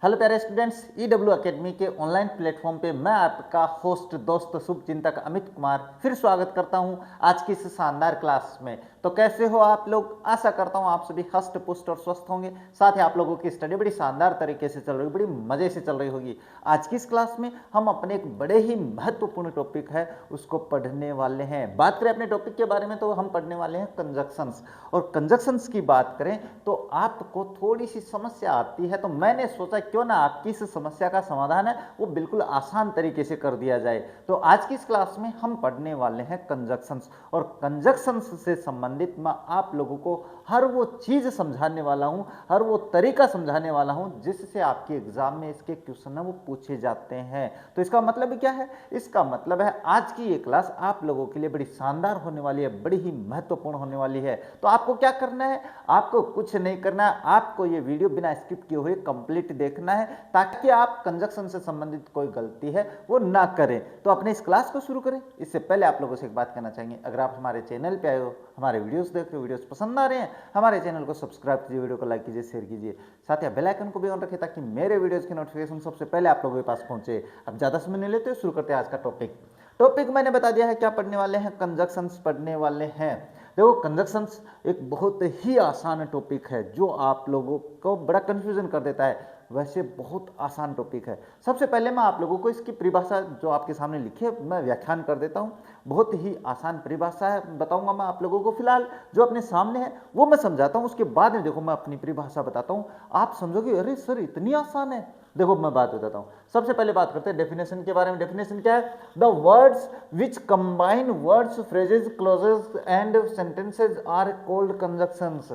Hello प्यारे students, EW academy के online platform पे मैं आपका होस्ट दोस्त शुभचिंतक अमित कुमार फिर स्वागत करता हूं आज की इस शानदार क्लास में। तो कैसे हो आप लोग? आशा करता हूं आप सभी हष्ट पुष्ट और स्वस्थ होंगे। साथ ही आप लोगों की स्टडी बड़ी शानदार तरीके से चल रही होगी, बड़ी मजे से चल रही होगी। आज की इस क्लास में हम अपने एक बड़े ही महत्वपूर्ण टॉपिक है उसको पढ़ने वाले हैं। बात करें अपने टॉपिक के बारे में तो हम पढ़ने वाले हैं कंजक्शंस। और कंजक्शंस की बात करें तो आपको थोड़ी सी समस्या आती है, तो मैंने सोचा क्यों ना आपकी इस समस्या का समाधान है वो बिल्कुल आसान तरीके से कर दिया जाए। तो आज की इस क्लास में हम पढ़ने वाले हैं कंजक्शंस, और कंजक्शंस से संबंधित मैं आप लोगों को हर वो चीज समझाने वाला हूं, हर वो तरीका समझाने वाला हूं जिससे आपके एग्जाम में इसके क्वेश्चन है वो पूछे जाते हैं। तो इसका मतलब क्या है? इसका मतलब है आज की ये क्लास आप लोगों के लिए बड़ी शानदार होने वाली है, बड़ी ही महत्वपूर्ण होने वाली है। तो आपको क्या करना है? आपको कुछ नहीं करना है, आपको ये वीडियो बिना स्किप किए हुए कंप्लीट देखना है ताकि आप कंजक्शन से संबंधित कोई गलती है वो ना करें। तो अपने इस क्लास को शुरू करें इससे पहले आप लोगों से एक बात कहना चाहेंगे, अगर आप हमारे चैनल पे आए हो, हमारे वीडियोस देख रहे हो, वीडियोस पसंद आ रहे हैं, हमारे चैनल को सब्सक्राइब कीजिए, वीडियो को लाइक कीजिए, शेयर कीजिए, साथ ही बेल आइकन को भी ऑन रखिए ताकि मेरे वीडियोस की नोटिफिकेशन सबसे पहले आप लोगों के पास पहुंचे। अब ज्यादा समय नहीं लेते, शुरू करते हैं आज का टॉपिक मैंने बता दिया है क्या पढ़ने वाले हैं, कंजक्शंस पढ़ने वाले हैं। देखो कंजक्शंस एक बहुत ही आसान टॉपिक है जो आप लोगों को बड़ा कंफ्यूजन कर देता है, वैसे बहुत आसान टॉपिक है। सबसे पहले मैं आप लोगों को इसकी परिभाषा जो आपके सामने लिखी है मैं व्याख्यान कर देता हूँ। बहुत ही आसान परिभाषा है, बताऊंगा मैं आप लोगों को। फिलहाल जो अपने सामने है वो मैं समझाता हूँ, उसके बाद में देखो मैं अपनी परिभाषा बताता हूँ। आप समझोगे अरे सर इतनी आसान है। देखो मैं बात बताता हूँ। सबसे पहले बात करते हैं डेफिनेशन के बारे में। डेफिनेशन क्या है? The words which combine words, phrases, clauses and sentences are called conjunctions.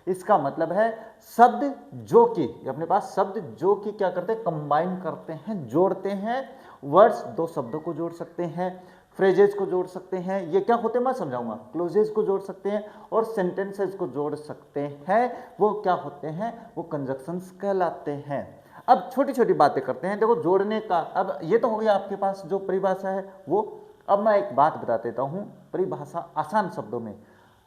इसका मतलब है शब्द जो कि, अपने पास शब्द जो कि क्या करते हैं? कंबाइन करते हैं, जोड़ते हैं। वर्ड्स दो शब्दों को जोड़ सकते हैं, फ्रेजेस को जोड़ सकते हैं, ये क्या होते हैं मैं समझाऊंगा। क्लोजेस को जोड़ सकते हैं और सेंटेंसेस को जोड़ सकते हैं, वो क्या होते हैं? वो कंजक्शंस कहलाते हैं। अब छोटी छोटी बातें करते हैं। देखो जोड़ने का, अब ये तो हो गया आपके पास जो परिभाषा है वो। अब मैं एक बात बता देता हूं परिभाषा आसान शब्दों में।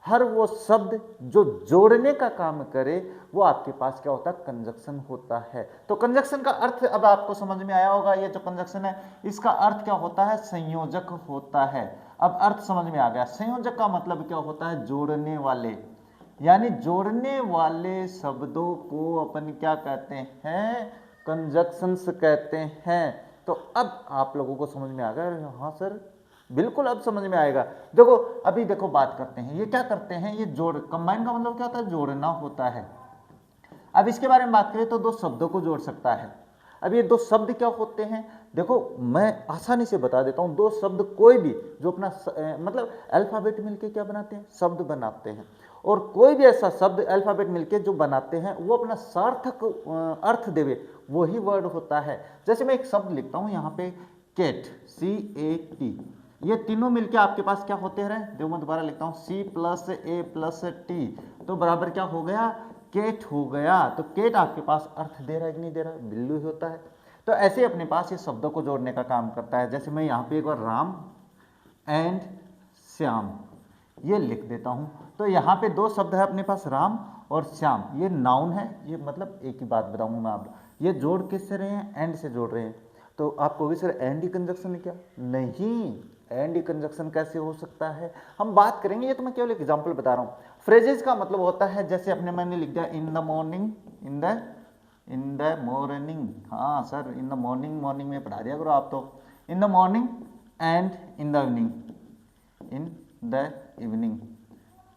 हर वो शब्द जो जोड़ने का काम करे वो आपके पास क्या होता है? कंजक्शन होता है। तो कंजक्शन का अर्थ अब आपको समझ में आया होगा। ये जो कंजक्शन है इसका अर्थ क्या होता है? संयोजक होता है। अब अर्थ समझ में आ गया। संयोजक का मतलब क्या होता है? जोड़ने वाले, यानी जोड़ने वाले शब्दों को अपन क्या कहते हैं? कंजक्शंस कहते हैं। तो अब आप लोगों को समझ में आ गया? हाँ सर बिल्कुल अब समझ में आएगा। देखो अभी देखो बात करते हैं, ये क्या करते हैं? ये जोड़, कंबाइन का मतलब क्या होता है? जोड़ना होता है। अब इसके बारे में बात करें तो दो शब्दों को जोड़ सकता है। अब ये दो शब्द क्या होते हैं? देखो मैं आसानी से बता देता हूं। दो शब्द कोई भी जो अपना मतलब अल्फाबेट मिलके क्या बनाते हैं? शब्द बनाते हैं। और कोई भी ऐसा शब्द अल्फाबेट मिलके जो बनाते हैं वो अपना सार्थक अर्थ देवे, वही वर्ड होता है। जैसे मैं एक शब्द लिखता हूं यहाँ पे, केट, CAT, ये तीनों मिलके आपके पास क्या होते हैं? देखो मैं दोबारा लिखता हूँ, C+A+T, तो बराबर क्या हो गया? केट हो गया। तो केट आपके पास अर्थ दे रहा है कि नहीं दे रहा है? बिल्लू ही होता है। तो ऐसे ही अपने पास ये शब्दों को जोड़ने का काम करता है। जैसे मैं यहाँ पे एक बार राम एंड श्याम ये लिख देता हूँ, तो यहाँ पे दो शब्द है अपने पास, राम और श्याम। ये नाउन है, ये मतलब एक ही बात बताऊंगा मैं आप, ये जोड़ किससे रहे हैं? एंड से जोड़ रहे हैं। तो आप कहोगे सर एंड ही कंजक्शन है क्या? नहीं, एंड ही कंजक्शन कैसे हो सकता है? हम बात करेंगे, ये तो मैं केवल एग्जांपल बता रहा हूँ। फ्रेजेस का मतलब होता है, जैसे अपने मैंने लिख दिया in the morning, in the morning, हाँ sir in the morning, morning में पढ़ा दिया करो आप तो। In the morning and in the evening, in the evening,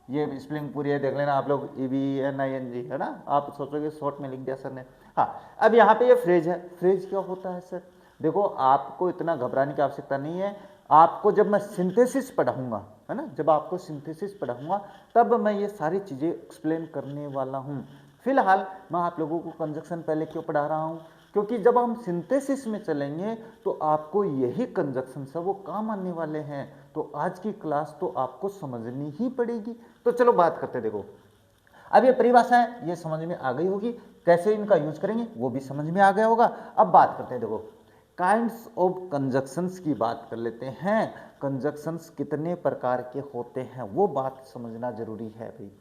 ये स्पेलिंग पूरी है, देख लेना आप लोग, EVNING है ना। आप सोचोगे शॉर्ट में लिख दिया सर ने। हाँ अब यहाँ पे ये फ्रेज है। फ्रेज क्या होता है सर? देखो आपको इतना घबराने की आवश्यकता नहीं है। आपको जब मैं सिंथेसिस पढ़ाऊंगा, है ना, जब आपको सिंथेसिस पढ़ाऊंगा तब मैं ये सारी चीज़ें एक्सप्लेन करने वाला हूँ। फिलहाल मैं आप लोगों को कंजक्शन पहले क्यों पढ़ा रहा हूँ? क्योंकि जब हम सिंथेसिस में चलेंगे तो आपको यही कंजक्शन सब वो काम आने वाले हैं। तो आज की क्लास तो आपको समझनी ही पड़ेगी। तो चलो बात करते हैं। देखो अब ये परिभाषा है, ये समझ में आ गई होगी, कैसे इनका यूज करेंगे वो भी समझ में आ गया होगा। अब बात करते हैं, देखो काइंड्स ऑफ कंजक्शंस की बात कर लेते हैं। कंजक्शंस कितने प्रकार के होते हैं वो बात समझना जरूरी है भाई।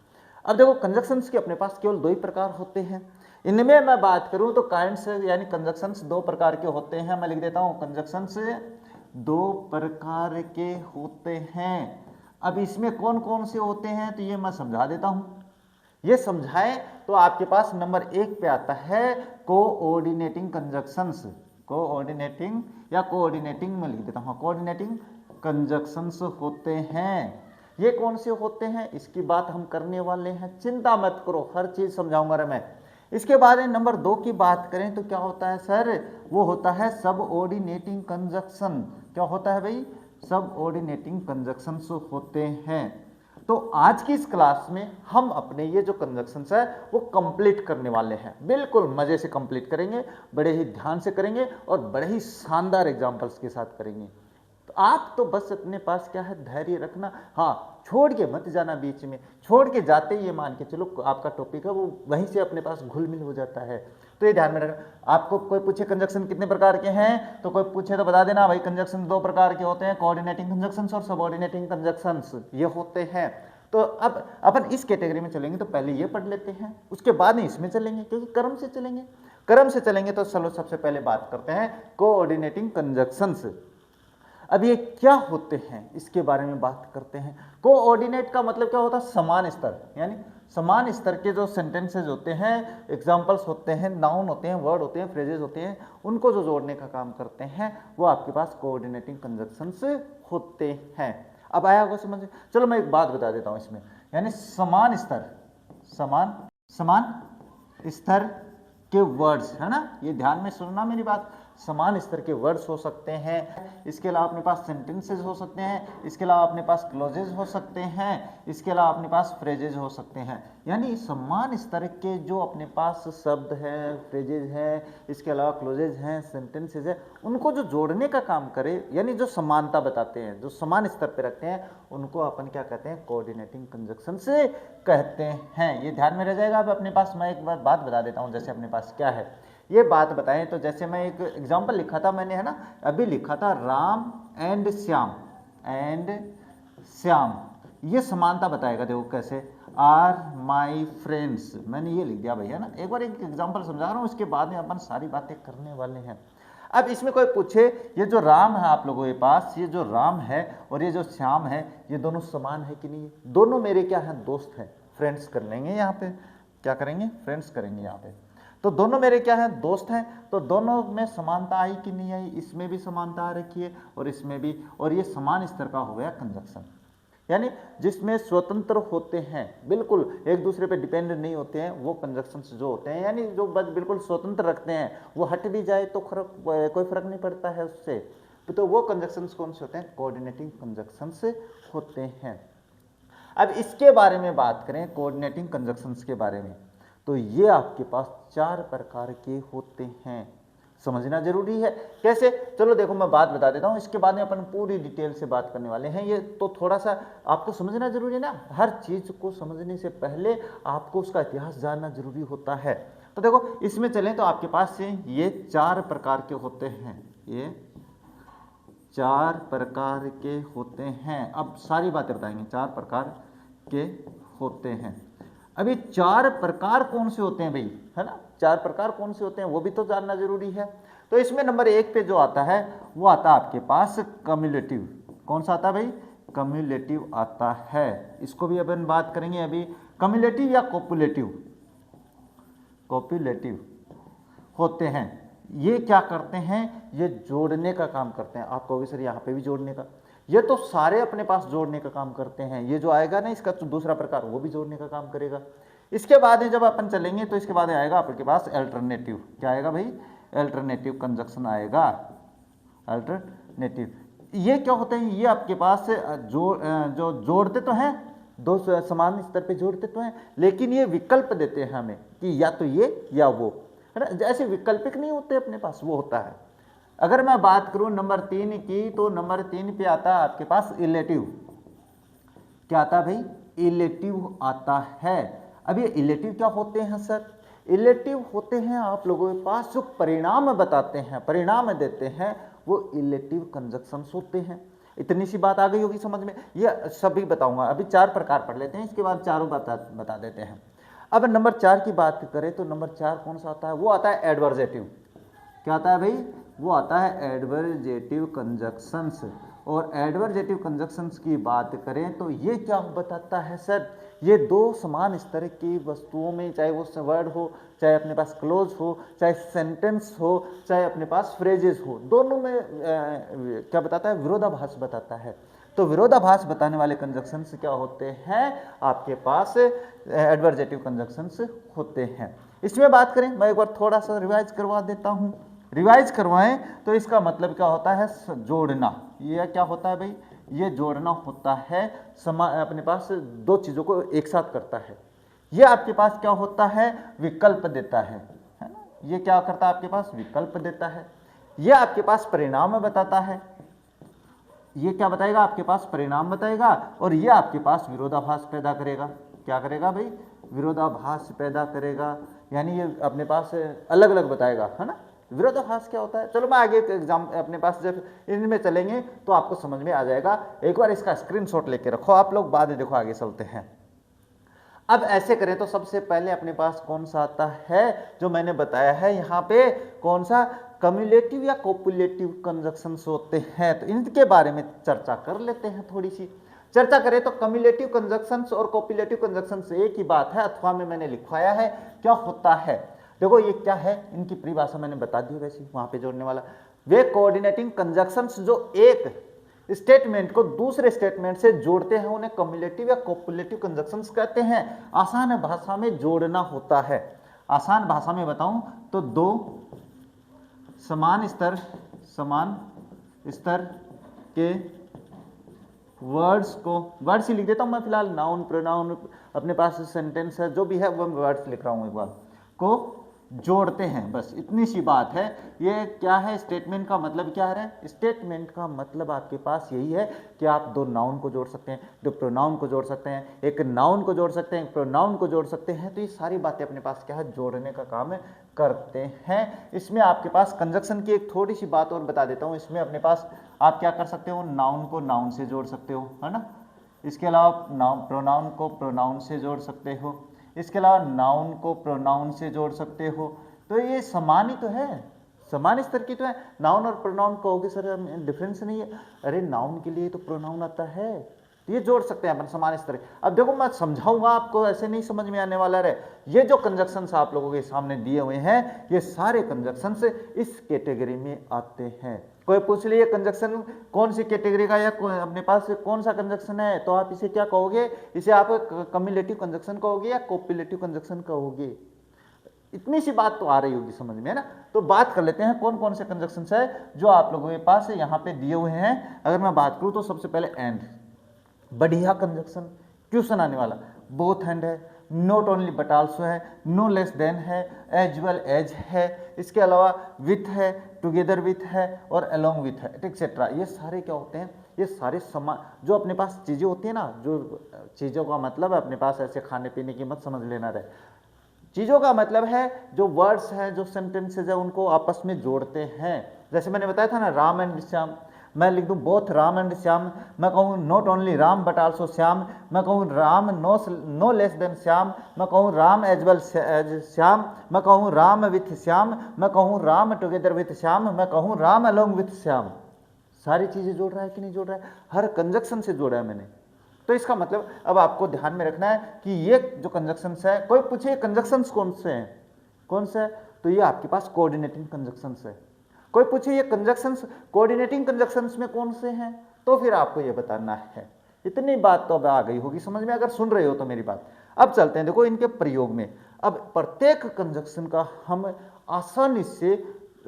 अब देखो कंजक्शंस के अपने पास केवल दो ही प्रकार होते हैं। इनमें मैं बात करूं तो काइंड्स यानी कंजक्शंस दो प्रकार के होते हैं। मैं लिख देता हूं कंजक्शंस दो प्रकार के होते हैं। अब इसमें कौन कौन से होते हैं तो ये मैं समझा देता हूं। ये समझाएं तो आपके पास नंबर 1 पे आता है कोऑर्डिनेटिंग कंजक्शंस। कोऑर्डिनेटिंग या कोऑर्डिनेटिंग में लिख देता हूं, कोऑर्डिनेटिंग कंजक्शंस होते हैं। ये कौन से होते हैं इसकी बात हम करने वाले हैं, चिंता मत करो, हर चीज समझाऊंगा रे मैं। इसके बाद नंबर 2 की बात करें तो क्या होता है सर, वो होता है सबऑर्डिनेटिंग कंजक्शन। क्या होता है भाई, सबऑर्डिनेटिंग कंजक्शंस होते हैं। तो आज की इस क्लास में हम अपने ये जो कंजक्शंस है वो कंप्लीट करने वाले हैं, बिल्कुल मजे से कंप्लीट करेंगे, बड़े ही ध्यान से करेंगे और बड़े ही शानदार एग्जांपल्स के साथ करेंगे। तो आप तो बस अपने पास क्या है, धैर्य रखना, हाँ छोड़ के मत जाना, बीच में छोड़ के जाते ही ये मान के चलो आपका टॉपिक है वो वहीं से अपने पास घुल मिल हो जाता है। तो ये ध्यान में रखना। आपको कोई पूछे कंजक्शन कितने प्रकार के हैं तो कोई पूछे तो बता देना भाई, कंजक्शन दो प्रकार के होते हैं, कोऑर्डिनेटिंग कंजक्शंस और सबऑर्डिनेटिंग कंजक्शंस ये होते हैं। तो अब अपन इस कैटेगरी में चलेंगे तो पहले ये पढ़ लेते हैं, उसके बाद में इसमें चलेंगे, क्योंकि क्रम से चलेंगे। क्रम से चलेंगे तो चलो सबसे पहले बात करते हैं कोऑर्डिनेटिंग कंजक्शंस। अब ये क्या होते हैं इसके बारे में बात करते हैं। कोऑर्डिनेट का मतलब क्या होता है, समान स्तर, यानी समान स्तर के जो सेंटेंसेज होते हैं, एग्जाम्पल्स होते हैं, नाउन होते हैं, वर्ड होते हैं, फ्रेजेस होते हैं, उनको जो जोड़ने का काम करते हैं वो आपके पास कोऑर्डिनेटिंग कंजक्शंस होते हैं। अब आया होगा समझ। चलो मैं एक बात बता देता हूं इसमें, यानी समान स्तर, समान स्तर के वर्ड्स है ना, ये ध्यान में सुनना मेरी बात। समान स्तर के वर्ड्स हो सकते हैं, इसके अलावा अपने पास सेंटेंसेस हो सकते हैं, इसके अलावा अपने पास क्लोजेज हो सकते हैं, इसके अलावा अपने पास फ्रेजेज हो सकते हैं। यानी समान स्तर के जो अपने पास शब्द हैं, फ्रेजेज हैं, इसके अलावा क्लोजेज हैं, सेंटेंसेज हैं, उनको जो जोड़ने का काम करे, यानी जो समानता बताते हैं, जो समान स्तर पे रखते हैं, उनको अपन क्या कहते हैं, कोऑर्डिनेटिंग कंजक्शन से कहते हैं। ये ध्यान में रह जाएगा। अब अपने पास मैं एक बात बता देता हूँ, जैसे अपने पास क्या है ये बात बताएं तो जैसे मैं एक एग्जांपल लिखा था मैंने, है ना, अभी लिखा था राम एंड श्याम, ये समानता बताएगा। देखो कैसे, आर माई फ्रेंड्स, मैंने ये लिख दिया भैया ना। एक बार एक एग्जांपल समझा रहा हूँ, उसके बाद में अपन सारी बातें करने वाले हैं। अब इसमें कोई पूछे ये जो राम है आप लोगों के पास, ये जो राम है और ये जो श्याम है, ये दोनों समान है कि नहीं? दोनों मेरे क्या हैं, दोस्त हैं, फ्रेंड्स कर लेंगे यहाँ पे, क्या करेंगे, फ्रेंड्स करेंगे यहाँ पे। तो दोनों मेरे क्या हैं, दोस्त हैं। तो दोनों में समानता आई कि नहीं आई? इसमें भी समानता आ रखी है और इसमें भी, और ये समान स्तर का हो गया कंजक्शन, यानी जिसमें स्वतंत्र होते हैं, बिल्कुल एक दूसरे पे डिपेंड नहीं होते हैं, वो कंजक्शंस जो होते हैं, यानी जो बस बिल्कुल स्वतंत्र रखते हैं, वो हट भी जाए तो कोई फर्क नहीं पड़ता है उससे। तो वो कंजक्शंस कौन से होते हैं, कोऑर्डिनेटिंग कंजक्शंस होते हैं। अब इसके बारे में बात करें, कोऑर्डिनेटिंग कंजक्शंस के बारे में, तो ये आपके पास 4 प्रकार के होते हैं, समझना जरूरी है। कैसे, चलो देखो मैं बात बता देता हूँ, इसके बाद में अपन पूरी डिटेल से बात करने वाले हैं। ये तो थोड़ा सा आपको समझना जरूरी है ना, हर चीज को समझने से पहले आपको उसका इतिहास जानना जरूरी होता है। तो देखो इसमें चलें तो आपके पास से ये 4 प्रकार के होते हैं, ये 4 प्रकार के होते हैं। अब सारी बातें बताएंगे, 4 प्रकार के होते हैं। अभी 4 प्रकार कौन से होते हैं भाई, है ना, 4 प्रकार कौन से होते हैं वो भी तो जानना जरूरी है। तो इसमें नंबर 1 पे जो आता है वो आता है आपके पास कम्युलेटिव। कौन सा आता है भाई, कम्युलेटिव आता है। इसको भी अपन बात करेंगे अभी, कम्युलेटिव या कोपुलेटिव, कोपुलेटिव होते हैं। ये क्या करते हैं, ये जोड़ने का काम करते हैं। आप कहोगे सर यहाँ पे भी जोड़ने का, ये तो सारे अपने पास जोड़ने का काम करते हैं। ये जो आएगा ना इसका तो दूसरा प्रकार, वो भी जोड़ने का काम करेगा। इसके बाद जब अपन चलेंगे तो इसके बाद आएगा आपके पास अल्टरनेटिव। क्या आएगा भाई, अल्टरनेटिव कंजक्शन आएगा, अल्टरनेटिव। ये क्या होते हैं, ये आपके पास जो जोड़ते तो हैं, दो समान स्तर पे जोड़ते तो हैं, लेकिन ये विकल्प देते हैं हमें कि या तो ये या वो, है ना। जैसे विकल्पिक नहीं होते अपने पास, वो होता है। अगर मैं बात करूं नंबर 3 की, तो नंबर 3 पे आता है आपके पास इलेटिव। क्या आता है भाई, इलेटिव आता है। अब ये इलेटिव क्या होते हैं सर, इलेटिव होते हैं आप लोगों के पास जो परिणाम बताते हैं, परिणाम देते हैं, वो इलेटिव कंजक्शंस होते हैं। इतनी सी बात आ गई होगी समझ में, ये सभी बताऊंगा। अभी 4 प्रकार पढ़ लेते हैं, इसके बाद चारों बता देते हैं। अब नंबर 4 की बात करें तो नंबर 4 कौन सा आता है, वो आता है एडवर्जेटिव। क्या आता है भाई, वो आता है एडवर्जेटिव कंजक्शंस। और एडवर्जेटिव कंजक्शंस की बात करें तो ये क्या बताता है सर, ये दो समान स्तर की वस्तुओं में, चाहे वो वर्ड हो, चाहे अपने पास क्लोज हो, चाहे सेंटेंस हो, चाहे अपने पास फ्रेजेस हो, दोनों में क्या बताता है, विरोधाभास बताता है। तो विरोधाभास बताने वाले कंजक्शंस क्या होते हैं, आपके पास एडवर्जेटिव कंजक्शंस होते हैं। इसमें बात करें, मैं एक बार थोड़ा सा रिवाइज करवा देता हूं। रिवाइज करवाएं तो इसका मतलब क्या होता है, जोड़ना। ये क्या होता है भाई, ये जोड़ना होता है, अपने पास दो चीजों को एक साथ करता है। ये आपके पास क्या होता है, विकल्प देता है ना। ये क्या करता है, आपके पास विकल्प देता है। ये आपके पास परिणाम बताता है। ये क्या बताएगा, आपके पास परिणाम बताएगा। और ये आपके पास विरोधाभास पैदा करेगा। क्या करेगा भाई, विरोधाभास पैदा करेगा, यानी ये अपने पास अलग अलग बताएगा, है ना। विरोधाभास क्या होता है, चलो मैं आगे एग्जाम अपने पास जब इनमें चलेंगे तो आपको समझ में आ जाएगा। एक बार इसका स्क्रीनशॉट लेके रखो आप लोग, बाद में देखो आगे चलते हैं। अब ऐसे करें तो सबसे पहले अपने पास कौन सा आता है, जो मैंने बताया है यहाँ पे, कौन सा, कम्युलेटिव या कोपुलेटिव कंजक्शंस होते हैं। तो इनके बारे में चर्चा कर लेते हैं, थोड़ी सी चर्चा करें तो कम्युलेटिव कंजक्शंस और कोपुलेटिव कंजक्शंस एक ही बात है, अथवा में मैंने लिखवाया है। क्या होता है, देखो ये क्या है, इनकी परिभाषा मैंने बता दी वैसे वहां पे जोड़ने वाला। वे कोऑर्डिनेटिंग कंजक्शंस जो एक स्टेटमेंट को दूसरे स्टेटमेंट से जोड़ते हैं, उन्हें कम्युलेटिव या कोपुलेटिव कंजक्शंस कहते हैं। आसान भाषा में जोड़ना होता है। आसान भाषा में बताऊं तो दो समान स्तर के वर्ड्स को, वर्ड्स ही लिख देता हूं मैं फिलहाल, नाउन प्रोनाउन अपने पास सेंटेंस है, जो भी है वो वर्ड्स लिख रहा हूं, एक बार को जोड़ते हैं, बस इतनी सी बात है। ये क्या है, स्टेटमेंट का मतलब क्या है, स्टेटमेंट का मतलब आपके पास यही है कि आप दो नाउन को जोड़ सकते हैं, दो प्रोनाउन को जोड़ सकते हैं, एक नाउन को जोड़ सकते हैं, एक प्रोनाउन को जोड़ सकते हैं। तो ये सारी बातें अपने पास क्या है, जोड़ने का काम करते हैं। इसमें आपके पास कंजक्शन की एक थोड़ी सी बात और बता देता हूँ। इसमें अपने पास आप क्या कर सकते हो, नाउन को नाउन से जोड़ सकते हो, है ना। इसके अलावा प्रोनाउन को प्रोनाउन से जोड़ सकते हो। इसके अलावा नाउन को प्रोनाउन से जोड़ सकते हो। तो ये समान ही तो है, समान स्तर की तो है। नाउन और प्रोनाउन कहोगे सर डिफरेंस नहीं है, अरे नाउन के लिए तो प्रोनाउन आता है, तो ये जोड़ सकते हैं अपन समान स्तर। अब देखो मैं समझाऊंगा आपको, ऐसे नहीं समझ में आने वाला रहे। ये जो कंजक्शंस आप लोगों के सामने दिए हुए हैं, ये सारे कंजक्शंस इस कैटेगरी में आते हैं। कोई पूछ लिए कंजक्शन कौन सी कैटेगरी का या अपने पास कौन सा कंजक्शन है, तो आप इसे क्या कहोगे, इसे आप कम्युलेटिव कंजक्शन कहोगे या कोपुलेटिव कंजक्शन कहोगे। इतनी सी बात तो आ रही होगी समझ में, है ना। तो बात कर लेते हैं कौन कौन से कंजक्शंस है जो आप लोगों के पास यहाँ पे दिए हुए हैं। अगर मैं बात करूँ तो सबसे पहले एंड, बढ़िया कंजक्शन, क्वेश्चन आने वाला। बोथ एंड है, नॉट ओनली बट आल्सो है, नो लेस देन है, एज वेल एज है, इसके अलावा विथ है, टुगेदर विथ है और अलोंग विथ है, एक्सेट्रा। ये सारे क्या होते हैं, ये सारे समान जो अपने पास चीज़ें होती हैं ना, जो चीज़ों का मतलब है अपने पास ऐसे खाने पीने की मत समझ लेना रहे। चीज़ों का मतलब है जो वर्ड्स हैं, जो सेंटेंसेज है, उनको आपस में जोड़ते हैं। जैसे मैंने बताया था ना, राम एंड श्याम, मैं लिख दूं बोथ राम एंड श्याम, मैं कहूँ not only Ram but also Shyam, मैं कहूँ Ram no less than Shyam, मैं कहूँ Ram as well as Shyam, मैं कहूँ राम विथ श्याम, मैं कहूँ राम टुगेदर विथ श्याम, मैं कहूँ राम अलोंग विथ श्याम। सारी चीज़ें जोड़ रहा है कि नहीं जोड़ रहा है, हर कंजक्शन से जोड़ा है मैंने। तो इसका मतलब अब आपको ध्यान में रखना है कि ये जो कंजक्शंस है, कोई पूछे कंजक्शंस कौन से हैं, कौन से है, तो ये आपके पास कोऑर्डिनेटिंग कंजक्शंस है। कोई पूछे ये कंजक्शंस कोऑर्डिनेटिंग कंजक्शंस में कौन से हैं, तो फिर आपको ये बताना है। इतनी बात तो अब आ गई होगी समझ में, अगर सुन रहे हो तो मेरी बात। अब चलते हैं देखो इनके प्रयोग में। अब प्रत्येक कंजक्शन का हम आसानी से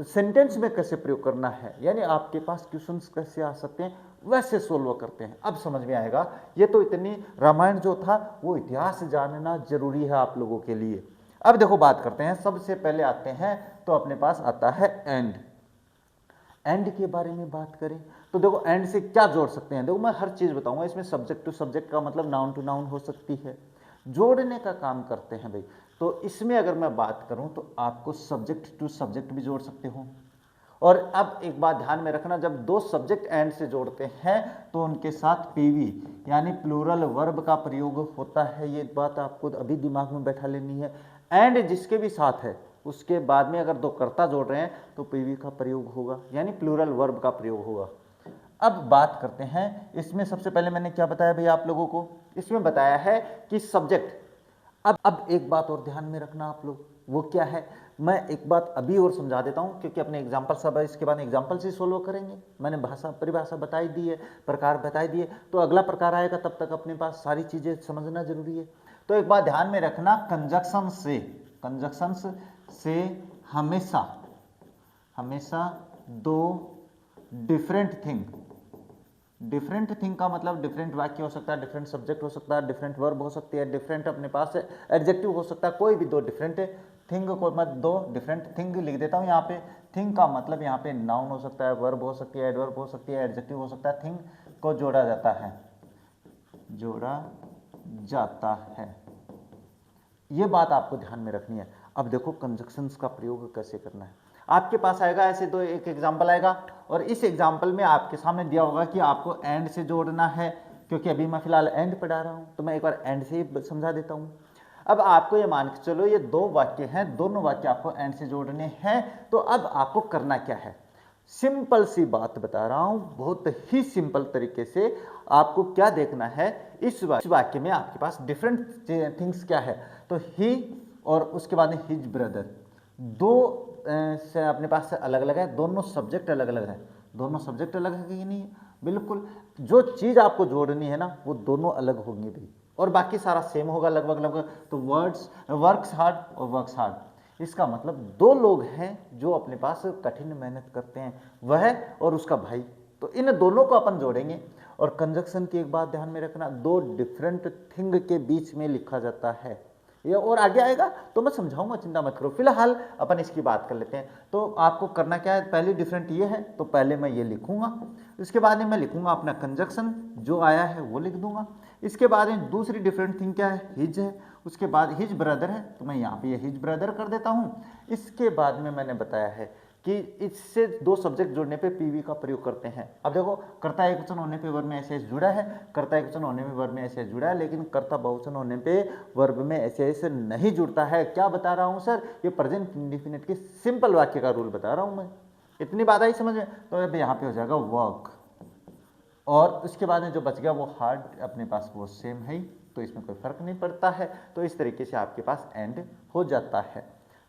सेंटेंस में कैसे प्रयोग करना है, यानी आपके पास क्वेश्चंस कैसे आ सकते हैं, वैसे सोल्व करते हैं। अब समझ में आएगा। ये तो इतनी रामायण जो था वो इतिहास जानना जरूरी है आप लोगों के लिए। अब देखो बात करते हैं, सबसे पहले आते हैं तो अपने पास आता है एंड। एंड के बारे में बात करें तो देखो एंड से क्या जोड़ सकते हैं। देखो मैं हर चीज बताऊंगा, इसमें सब्जेक्ट टू सब्जेक्ट का मतलब नाउन टू नाउन हो सकती है, जोड़ने का काम करते हैं भाई। तो इसमें अगर मैं बात करूं तो आपको सब्जेक्ट टू सब्जेक्ट भी जोड़ सकते हो। और अब एक बात ध्यान में रखना, जब दो सब्जेक्ट एंड से जोड़ते हैं तो उनके साथ पीवी यानी प्लूरल वर्ब का प्रयोग होता है, ये बात आपको अभी दिमाग में बैठा लेनी है। एंड जिसके भी साथ है उसके बाद में अगर दो कर्ता जोड़ रहे हैं तो पीवी का प्रयोग होगा, यानी प्लूरल वर्ब का प्रयोग होगा। अब बात करते हैं इसमें, सबसे पहले मैंने क्या बताया भैया आप लोगों को, इसमें बताया है कि सब्जेक्ट। अब एक बात और ध्यान में रखना आप लोग, वो क्या है, मैं एक बात अभी और समझा देता हूं क्योंकि अपने एग्जाम्पल सब है, इसके बाद एग्जाम्पल से सोल्व करेंगे। मैंने भाषा परिभाषा बताई दी है, प्रकार बताई दिए, तो अगला प्रकार आएगा, तब तक अपने पास सारी चीजें समझना जरूरी है। तो एक बात ध्यान में रखना, कंजक्शंस से हमेशा दो डिफरेंट थिंग का मतलब डिफरेंट वाक्य हो सकता है, डिफरेंट सब्जेक्ट हो सकता है, डिफरेंट वर्ब हो सकती है, डिफरेंट अपने पास एडजेक्टिव हो सकता है, कोई भी दो डिफरेंट थिंग को, मैं दो डिफरेंट थिंग लिख देता हूँ यहाँ पे। थिंग का मतलब यहाँ पे नाउन हो सकता है, वर्ब हो सकती है, एडवर्ब हो सकती है, एडजेक्टिव हो सकता है, थिंग को जोड़ा जाता है। ये बात आपको ध्यान में रखनी है। अब देखो कंजक्शंस का प्रयोग कैसे करना है। आपके पास आएगा ऐसे दो, एक एग्जाम्पल आएगा और इस एग्जाम्पल में आपके सामने दिया होगा कि आपको एंड से जोड़ना है, क्योंकि अभी मैं फिलहाल एंड पढ़ा रहा हूँ तो मैं एक बार एंड से ही समझा देता हूँ। अब आपको ये मान के चलो ये दो वाक्य हैं, दोनों वाक्य आपको एंड से जोड़ने हैं, तो अब आपको करना क्या है, सिंपल सी बात बता रहा हूं, बहुत ही सिंपल तरीके से आपको क्या देखना है, इस वाक्य में आपके पास डिफरेंट थिंग्स क्या है, तो ही और उसके बाद हिज ब्रदर, दो से अपने पास से अलग अलग है, दोनों सब्जेक्ट अलग अलग है। दोनों सब्जेक्ट अलग है कि नहीं है, बिल्कुल। जो चीज आपको जोड़नी है ना वो दोनों अलग होंगी भाई, और बाकी सारा सेम होगा लगभग। तो वर्क्स हार्ड और वर्क्स हार्ड, इसका मतलब दो लोग हैं जो अपने पास कठिन मेहनत करते हैं, वह और उसका भाई, तो इन दोनों को अपन जोड़ेंगे। और कंजक्शन की एक बात ध्यान में रखना, दो डिफरेंट थिंग के बीच में लिखा जाता है, ये और आगे आएगा तो मैं समझाऊंगा, चिंता मत करो, फिलहाल अपन इसकी बात कर लेते हैं। तो आपको करना क्या है, पहली डिफरेंट ये है तो पहले मैं ये लिखूंगा, इसके बाद में मैं लिखूंगा अपना कंजक्शन जो आया है वो लिख दूंगा। इसके बाद में दूसरी डिफरेंट थिंग क्या है, हिज है, उसके बाद हिज ब्रदर है तो मैं यहाँ पे ये हिज ब्रदर कर देता हूँ। इसके बाद में मैंने बताया है कि इससे दो सब्जेक्ट जुड़ने पे पीवी का प्रयोग करते हैं। अब देखो, कर्ता एकवचन होने पे वर्ब में ऐसे जुड़ा है, कर्ता एकवचन होने में वर्ब में ऐसे जुड़ा है, लेकिन कर्ता बहुवचन होने पे वर्ब में ऐसे नहीं जुड़ता है। क्या बता रहा हूँ सर, ये प्रेजेंट इंडेफिनिट के सिंपल वाक्य का रूल बता रहा हूँ मैं, इतनी बात आई समझ में। तो अब यहाँ पे हो जाएगा वर्क, और उसके बाद में जो बच गया वो हार्ड, अपने पास वो सेम है, तो इसमें कोई फर्क नहीं पड़ता है। तो इस तरीके से आपके पास एंड हो जाता है।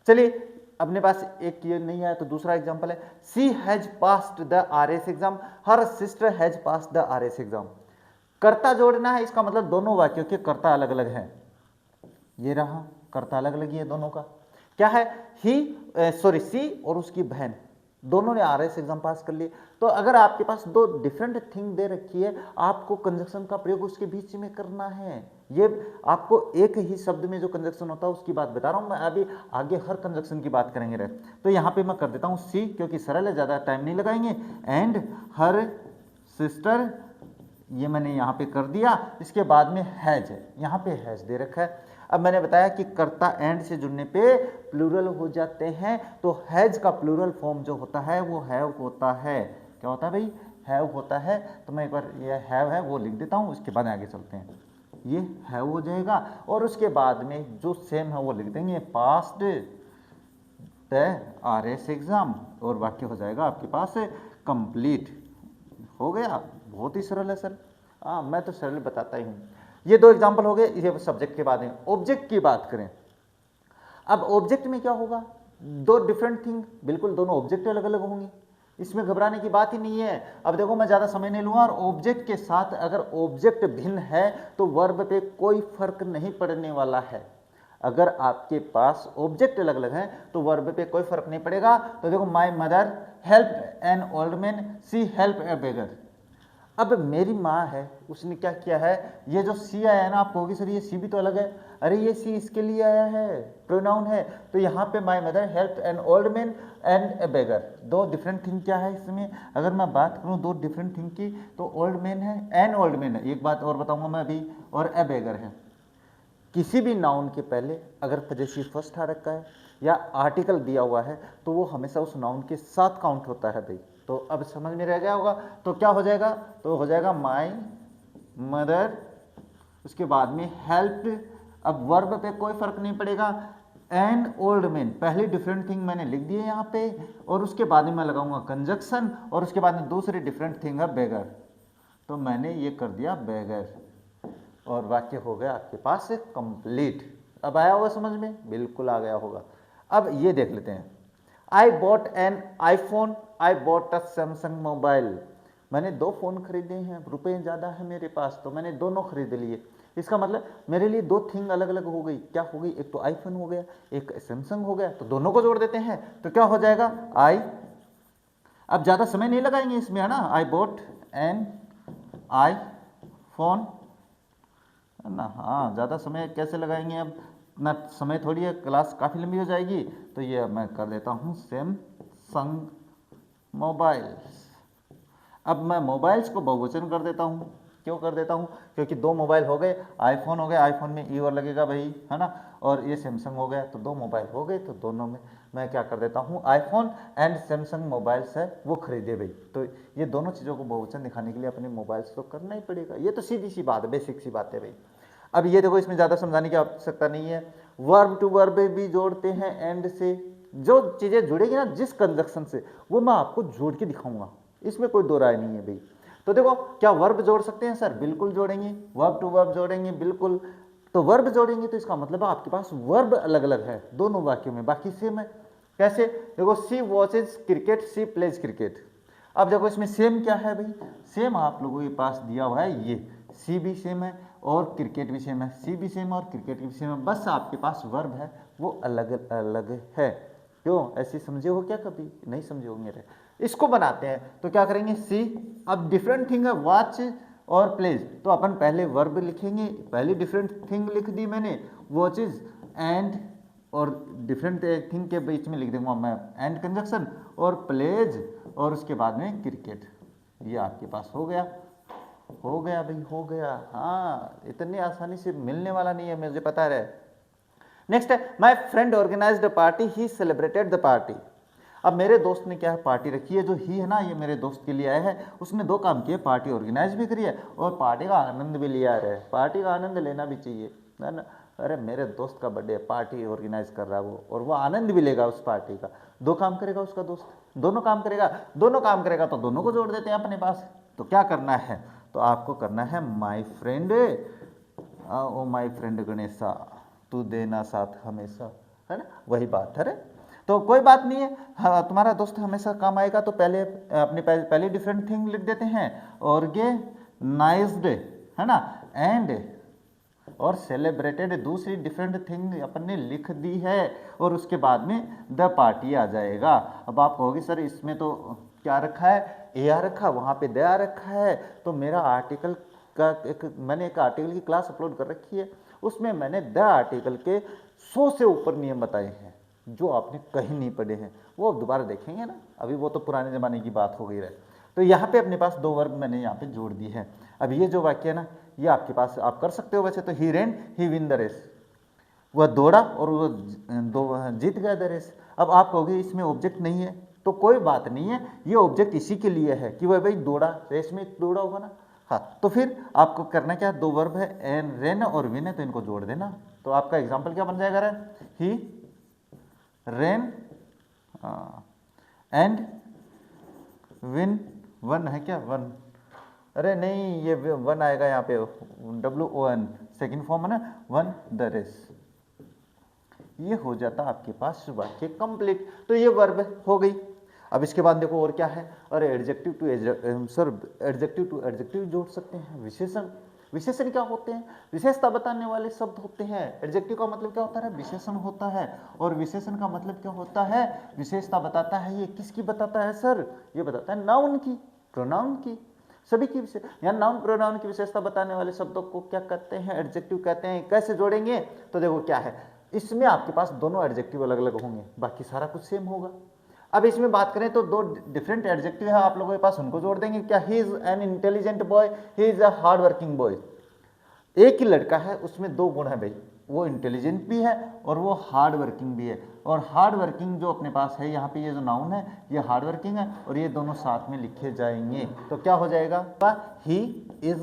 चलिए, अपने पास एक ये नहीं आया तो दूसरा एग्जांपल है, she has passed the RS exam, her sister has passed the RS exam. कर्ता जोड़ना है, इसका मतलब दोनों वाक्यों के कर्ता अलग अलग हैं। ये रहा कर्ता अलग अलग ही है दोनों का, क्या है, सी और उसकी बहन दोनों ने आरएस एग्जाम पास कर लिए। तो अगर आपके पास दो डिफरेंट थिंग दे रखी है, आपको कंजक्शन का प्रयोग उसके बीच में करना है। ये आपको एक ही शब्द में जो कंजक्शन होता है उसकी बात बता रहा हूं मैं, अभी आगे हर कंजक्शन की बात करेंगे। तो यहां पे मैं कर देता हूं सी, क्योंकि सरल है, ज्यादा टाइम नहीं लगाएंगे। एंड हर सिस्टर, ये मैंने यहाँ पे कर दिया। इसके बाद में हैज है, यहाँ पे हैज दे रखा है। अब मैंने बताया कि कर्ता एंड से जुड़ने पे प्लूरल हो जाते हैं, तो हैज का प्लूरल फॉर्म जो होता है वो हैव होता है। क्या होता है भाई, हैव होता है। तो मैं एक बार ये हैव है वो लिख देता हूँ, उसके बाद आगे चलते हैं। ये हैव हो जाएगा, और उसके बाद में जो सेम है वो लिख देंगे, पास्ड द आरएस एग्जाम, और वाक्य हो जाएगा आपके पास कंप्लीट। हो गया, बहुत ही सरल है सर। हाँ, मैं तो सरल बताता ही हूँ। ये दो एग्जाम्पल हो गए, ये सब्जेक्ट के बाद में। ऑब्जेक्ट की बात करें, अब ऑब्जेक्ट में क्या होगा, दो डिफरेंट थिंग, बिल्कुल दोनों ऑब्जेक्ट अलग अलग होंगे, इसमें घबराने की बात ही नहीं है। अब देखो, मैं ज्यादा समय नहीं लूंगा, और ऑब्जेक्ट के साथ अगर ऑब्जेक्ट भिन्न है तो वर्ब पे कोई फर्क नहीं पड़ने वाला है। अगर आपके पास ऑब्जेक्ट अलग अलग हैं तो वर्ब पे कोई फर्क नहीं पड़ेगा। तो देखो, my mother help an old man, she help a beggar. अब मेरी माँ है, उसने क्या किया है, ये जो सी आया है ना, आप कहोगे सर ये सी भी तो अलग है। अरे ये सी इसके लिए आया है, प्रोनाउन है। तो यहाँ पे my mother help an old man and a beggar, दो डिफरेंट थिंग क्या है इसमें। अगर मैं बात करूँ दो डिफरेंट थिंग की, तो ओल्ड मैन है, एन ओल्ड मैन है, एक बात और बताऊंगा मैं अभी, और ए बेगर है। किसी भी नाउन के पहले अगर पजेसिव फर्स्ट आ रखा है या आर्टिकल दिया हुआ है तो वो हमेशा उस नाउन के साथ काउंट होता है भाई। तो अब समझ में रह गया होगा, तो क्या हो जाएगा, तो हो जाएगा माई मदर, उसके बाद में हेल्प्ड, अब वर्ब पे कोई फर्क नहीं पड़ेगा, एंड ओल्ड मैन, पहले डिफरेंट थिंग मैंने लिख दिए यहाँ पे, और उसके बाद में मैं लगाऊंगा कंजक्शन, और उसके बाद में दूसरी डिफरेंट थिंग है बेगर, तो मैंने ये कर दिया बेगर, और वाक्य हो गया आपके पास कंप्लीट। अब आया होगा समझ में, बिल्कुल आ गया होगा। अब ये देख लेते हैं, I bought an iPhone, I bought a Samsung mobile, मैंने 2 फ़ोन खरीदे हैं, रुपए ज़्यादा है मेरे पास तो मैंने दोनों खरीद लिए। इसका मतलब मेरे लिए 2 थिंग अलग अलग हो गई, क्या हो गई, एक तो आईफोन हो गया, एक सैमसंग हो गया, तो दोनों को जोड़ देते हैं, तो क्या हो जाएगा आई, अब ज़्यादा समय नहीं लगाएंगे इसमें, है ना, I bought N I phone, है ना, हाँ ज़्यादा समय कैसे लगाएंगे, अब ना समय थोड़ी है, क्लास काफ़ी लंबी हो जाएगी, तो ये मैं कर देता हूँ सैमसंग मोबाइल्स। अब मैं मोबाइल्स को बहुवचन कर देता हूँ, क्यों कर देता हूँ, क्योंकि 2 मोबाइल हो गए, आईफोन हो गया, आईफोन में ई और लगेगा भाई, है ना, और ये सैमसंग हो गया, तो 2 मोबाइल हो गए, तो दोनों में मैं क्या कर देता हूँ, आईफोन एंड सैमसंग मोबाइल्स है वो खरीदे भाई। तो ये दोनों चीज़ों को बहुवचन दिखाने के लिए अपने मोबाइल्स तो करना ही पड़ेगा, ये तो सीधी सी बात है, बेसिक सी बात है भाई। अब ये देखो, इसमें ज़्यादा समझाने की आवश्यकता नहीं है, वर्ब टू वर्ब भी जोड़ते हैं एंड से, जो चीज़ें जुड़ेगी ना जिस कंजक्शन से, वो मैं आपको जोड़ के दिखाऊंगा, इसमें कोई दो राय नहीं है भाई। तो देखो, क्या वर्ब जोड़ सकते हैं सर, बिल्कुल जोड़ेंगे, वर्ब टू वर्ब जोड़ेंगे बिल्कुल, तो वर्ब जोड़ेंगे तो इसका मतलब है आपके पास वर्ब अलग अलग है दोनों वाक्यों में, बाकी सेम है। कैसे, देखो, सी वॉचेज क्रिकेट, सी प्लेज क्रिकेट। अब देखो इसमें सेम क्या है भाई, सेम आप लोगों के पास दिया हुआ है, ये सी भी सेम है और क्रिकेट भी सेम है, सी भी सेम है और क्रिकेट भी सेम है, बस आपके पास वर्ब है वो अलग अलग है। क्यों, ऐसे समझे हो क्या, कभी नहीं समझे हो मेरे, इसको बनाते हैं तो क्या करेंगे, सी, अब डिफरेंट थिंग है वॉच और प्लेज, तो अपन पहले वर्ब लिखेंगे, पहले डिफरेंट थिंग लिख दी मैंने, वॉचेज एंड, और डिफरेंट थिंग के बीच में लिख दूंगा मैं एंड कंजक्शन, और प्लेज, और उसके बाद में क्रिकेट, ये आपके पास हो गया भाई, हो गया, हाँ इतनी आसानी से मिलने वाला नहीं है, मुझे पता है। नेक्स्ट है, my friend organised a party, he celebrated the party. अब मेरे दोस्त ने क्या है, पार्टी रखी है, जो ही है ना, ये मेरे दोस्त के लिए आया है, उसने 2 काम किए, पार्टी ऑर्गेनाइज भी करी है और पार्टी का आनंद भी लिया है, पार्टी का आनंद लेना भी चाहिए, है ना, अरे मेरे दोस्त का बर्थडे, पार्टी ऑर्गेनाइज कर रहा है वो, और वो आनंद भी लेगा उस पार्टी का। 2 काम करेगा उसका दोस्त, दोनों काम करेगा, दोनों काम करेगा तो दोनों को जोड़ देते हैं अपने पास। तो क्या करना है, तो आपको करना है my friend, O my friend Ganesha, तू देना साथ हमेशा, है ना, वही बात है रे। तो कोई बात नहीं है, हाँ, तुम्हारा दोस्त हमेशा काम आएगा, तो पहले अपने पहले डिफरेंट थिंग लिख देते हैं, ऑर्गेनाइज्ड, है ना, एंड और सेलिब्रेटेड दूसरी डिफरेंट थिंग अपन ने लिख दी है, और उसके बाद में द पार्टी आ जाएगा। अब आप कहोगे सर इसमें तो क्या रखा है, ए आ रखा, वहाँ पे द आ रखा है, तो मेरा आर्टिकल का मैंने एक आर्टिकल की क्लास अपलोड कर रखी है, उसमें मैंने द आर्टिकल के 100 से ऊपर नियम बताए हैं जो आपने कहीं नहीं पढ़े हैं, वो अब दोबारा देखेंगे ना, अभी वो तो पुराने ज़माने की बात हो गई है। तो यहाँ पे अपने पास 2 वर्ब मैंने यहाँ पे जोड़ दी है। अब ये जो वाक्य है ना, ये आपके पास आप कर सकते हो वैसे तो, he ran he win the race, वह दौड़ा और वो जीत गया द रेस। अब आप कहोगे इसमें ऑब्जेक्ट नहीं है, तो कोई बात नहीं है, ये ऑब्जेक्ट इसी के लिए है कि वह भाई दौड़ा, रेस में दौड़ा होगा ना, हाँ, तो फिर आपको करना क्या, 2 वर्ब है, एन रेन और विन है, तो इनको जोड़ देना। तो आपका एग्जाम्पल क्या बन जाएगा, ही रेन एंड विन, वन है क्या, वन, अरे नहीं ये वन आएगा यहाँ पे, WON सेकेंड फॉर्म है ना, वन द रेस, ये हो जाता आपके पास वाक्य कंप्लीट। तो ये वर्ब हो गई। अब इसके बाद देखो और क्या है, अरे एडजेक्टिव टू एडजेक्टिव जोड़ सकते हैं, विशेषण, विशेषण क्या होते हैं, विशेषता बताने वाले शब्द होते हैं। एडजेक्टिव का मतलब क्या होता है, विशेषण होता है, और विशेषण का मतलब क्या होता है, विशेषता बताता है। ये किसकी बताता है सर, ये बताता है नाउन की, प्रोनाउन की, सभी की विशेष, यहाँ नाउन प्रोनाउन की विशेषता बताने वाले शब्दों को क्या कहते हैं, एडजेक्टिव कहते हैं। कैसे जोड़ेंगे, तो देखो क्या है, इसमें आपके पास दोनों एडजेक्टिव अलग अलग होंगे, बाकी सारा कुछ सेम होगा। अब इसमें बात करें तो 2 डिफरेंट एडजेक्टिव है आप लोगों के पास, उनको जोड़ देंगे। क्या, he is an intelligent boy, he is a hard working boy. एक ही लड़का है, उसमें 2 गुण है भाई, वो इंटेलिजेंट भी है और वो हार्ड वर्किंग भी है। और हार्ड वर्किंग जो अपने पास है यहाँ पे, ये जो नाउन है ये हार्ड वर्किंग है, और ये दोनों साथ में लिखे जाएंगे, तो क्या हो जाएगा, ही इज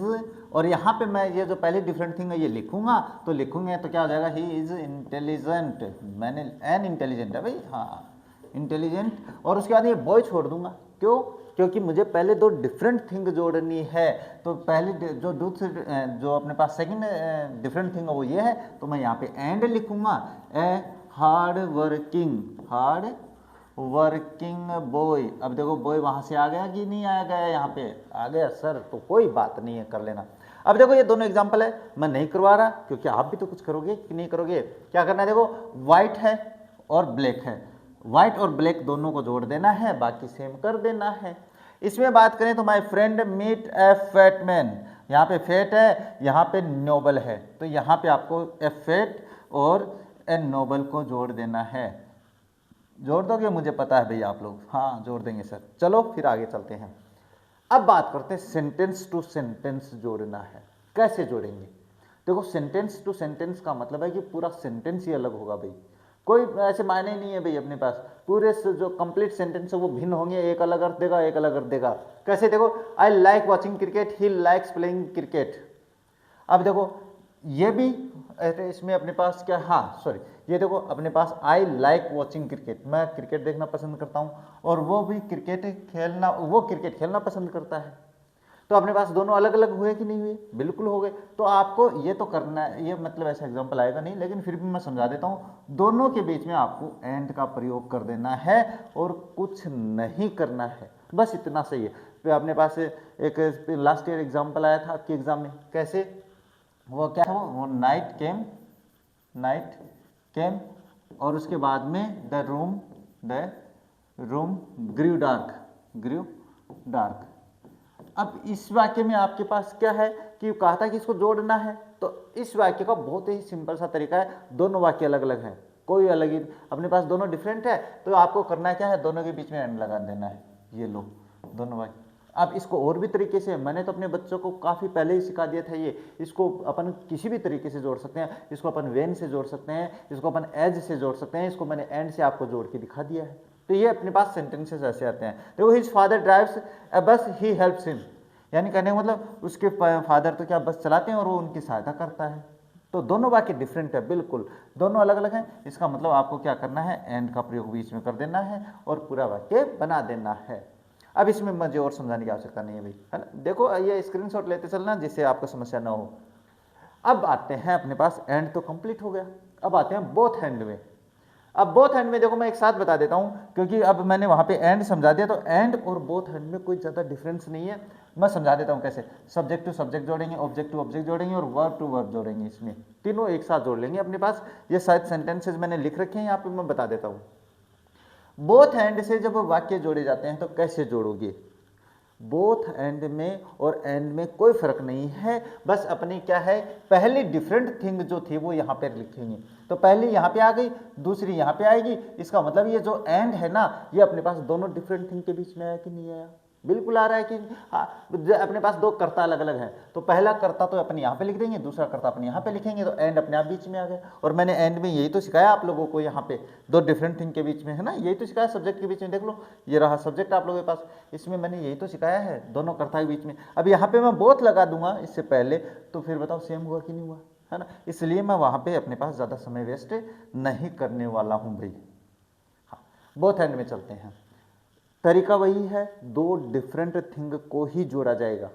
और यहाँ पे मैं ये जो पहली डिफरेंट थिंग है ये लिखूंगा, तो लिखूंगे तो क्या हो जाएगा, ही इज इंटेलिजेंट, मैंने एन इंटेलिजेंट है भाई, हाँ इंटेलिजेंट, और उसके बाद ये बॉय छोड़ दूंगा, क्यों, क्योंकि मुझे पहले दो डिफरेंट थिंग जोड़नी है। तो पहले जो जो अपने पास सेकंड डिफरेंट थिंग है वो ये है, तो मैं यहाँ पे एंड लिखूंगा, ए हार्ड वर्किंग बॉय। अब देखो बॉय वहां से आ गया कि नहीं आ गया, यहाँ पे आ गया सर, तो कोई बात नहीं है, कर लेना। अब देखो ये दोनों एग्जांपल है, मैं नहीं करवा रहा क्योंकि आप भी तो कुछ करोगे कि नहीं करोगे। क्या करना है, देखो व्हाइट है और ब्लैक है, व्हाइट और ब्लैक दोनों को जोड़ देना है, बाकी सेम कर देना है। इसमें बात करें तो my friend meet a fat man, यहाँ पे फैट है, यहाँ पे नोबल है, तो यहाँ पे आपको ए फैट और ए नोबल को जोड़ देना है। जोड़ दोगे, मुझे पता है भैया आप लोग, हाँ जोड़ देंगे सर। चलो फिर आगे चलते हैं। अब बात करते हैं सेंटेंस टू सेंटेंस जोड़ना है, कैसे जोड़ेंगे। देखो सेंटेंस टू सेंटेंस का मतलब है कि पूरा सेंटेंस ही अलग होगा भाई, कोई ऐसे मायने नहीं है भाई अपने पास, पूरे जो कंप्लीट सेंटेंस है वो भिन्न होंगे, एक अलग अर्थ देगा, एक अलग अर्थ देगा। कैसे, देखो I like watching cricket, he likes playing cricket. अब देखो ये भी इसमें अपने पास क्या, हाँ सॉरी, ये देखो अपने पास आई लाइक वॉचिंग क्रिकेट, मैं क्रिकेट देखना पसंद करता हूँ, और वो भी क्रिकेट खेलना पसंद करता है। तो अपने पास दोनों अलग अलग हुए कि नहीं हुए, बिल्कुल हो गए। तो आपको ये तो करना है, ये मतलब ऐसा एग्जांपल आएगा नहीं, लेकिन फिर भी मैं समझा देता हूँ, दोनों के बीच में आपको एंड का प्रयोग कर देना है और कुछ नहीं करना है, बस इतना सही है। फिर अपने पास एक लास्ट ईयर एग्जाम्पल आया था आपके एग्जाम में, कैसे, वो क्या था, वो नाइट केम और उसके बाद में द रूम ग्रीव डार्क। अब इस वाक्य में आपके पास क्या है कि कहा था कि इसको जोड़ना है, तो इस वाक्य का बहुत ही सिंपल सा तरीका है, दोनों वाक्य अलग अलग हैं, कोई अलग ही, अपने पास दोनों डिफरेंट है, तो आपको करना क्या है, दोनों के बीच में एंड लगा देना है। ये लो दोनों वाक्य। अब इसको और भी तरीके से, मैंने तो अपने बच्चों को काफ़ी पहले ही सिखा दिया था, ये इसको अपन किसी भी तरीके से जोड़ सकते हैं, इसको अपन वेन से जोड़ सकते हैं, इसको अपन एज से जोड़ सकते हैं, इसको मैंने एंड से आपको जोड़ के दिखा दिया है। तो ये अपने पास सेंटेंसेस ऐसे आते हैं। देखो हिज फादर ड्राइव्स अ बस, ही हेल्प्स हिम, यानी कहने का मतलब उसके फादर तो क्या बस चलाते हैं और वो उनकी सहायता करता है। तो दोनों वाक्य डिफरेंट है, बिल्कुल दोनों अलग अलग हैं। इसका मतलब आपको क्या करना है, एंड का प्रयोग बीच में कर देना है और पूरा वाक्य बना देना है। अब इसमें मुझे और समझाने की आवश्यकता नहीं है भाई, है ना। देखो ये स्क्रीनशॉट लेते चलना जिससे आपको समस्या ना हो। अब आते हैं अपने पास, एंड तो कंप्लीट हो गया, अब आते हैं बोथ हैंड में। अब बोथ हैंड में देखो मैं एक साथ बता देता हूं, क्योंकि अब मैंने वहां पे एंड समझा दिया, तो एंड और बोथ हैंड में कोई ज़्यादा डिफरेंस नहीं है। मैं समझा देता हूं कैसे, सब्जेक्ट टू सब्जेक्ट जोड़ेंगे, ऑब्जेक्ट टू ऑब्जेक्ट जोड़ेंगे और वर्ब टू वर्ब जोड़ेंगे, इसमें तीनों एक साथ जोड़ लेंगे अपने पास। ये शायद सेंटेंसेज मैंने लिख रखे हैं यहाँ पे, मैं बता देता हूँ। बोथ हैंड से जब वाक्य जोड़े जाते हैं तो कैसे जोड़ोगे, बोथ एंड में और एंड में कोई फर्क नहीं है, बस अपनी क्या है, पहली डिफरेंट थिंग जो थी वो यहाँ पे लिखेंगे। तो पहली यहाँ पे आ गई, दूसरी यहाँ पे आएगी, इसका मतलब ये जो एंड है ना, ये अपने पास दोनों डिफरेंट थिंग के बीच में आया कि नहीं आया, बिल्कुल आ रहा है कि हाँ। अपने पास दो कर्ता अलग अलग हैं, तो पहला कर्ता तो अपन यहाँ पे लिख देंगे, दूसरा कर्ता अपन यहाँ पे लिखेंगे, तो एंड अपने आप बीच में आ गया। और मैंने एंड में यही तो सिखाया आप लोगों को, यहाँ पे दो डिफरेंट थिंग के बीच में है ना, यही तो सिखाया, सब्जेक्ट के बीच में। देख लो ये रहा सब्जेक्ट आप लोगों के पास, इसमें मैंने यही तो सिखाया है, दोनों कर्ता के बीच में। अब यहाँ पे मैं बोथ लगा दूंगा इससे पहले, तो फिर बताओ सेम हुआ कि नहीं हुआ, है ना। इसलिए मैं वहाँ पे अपने पास ज़्यादा समय वेस्ट नहीं करने वाला हूँ भाई। हाँ, बोथ हैंड में चलते हैं। तरीका वही है, दो डिफरेंट थिंग को ही जोड़ा जाएगा,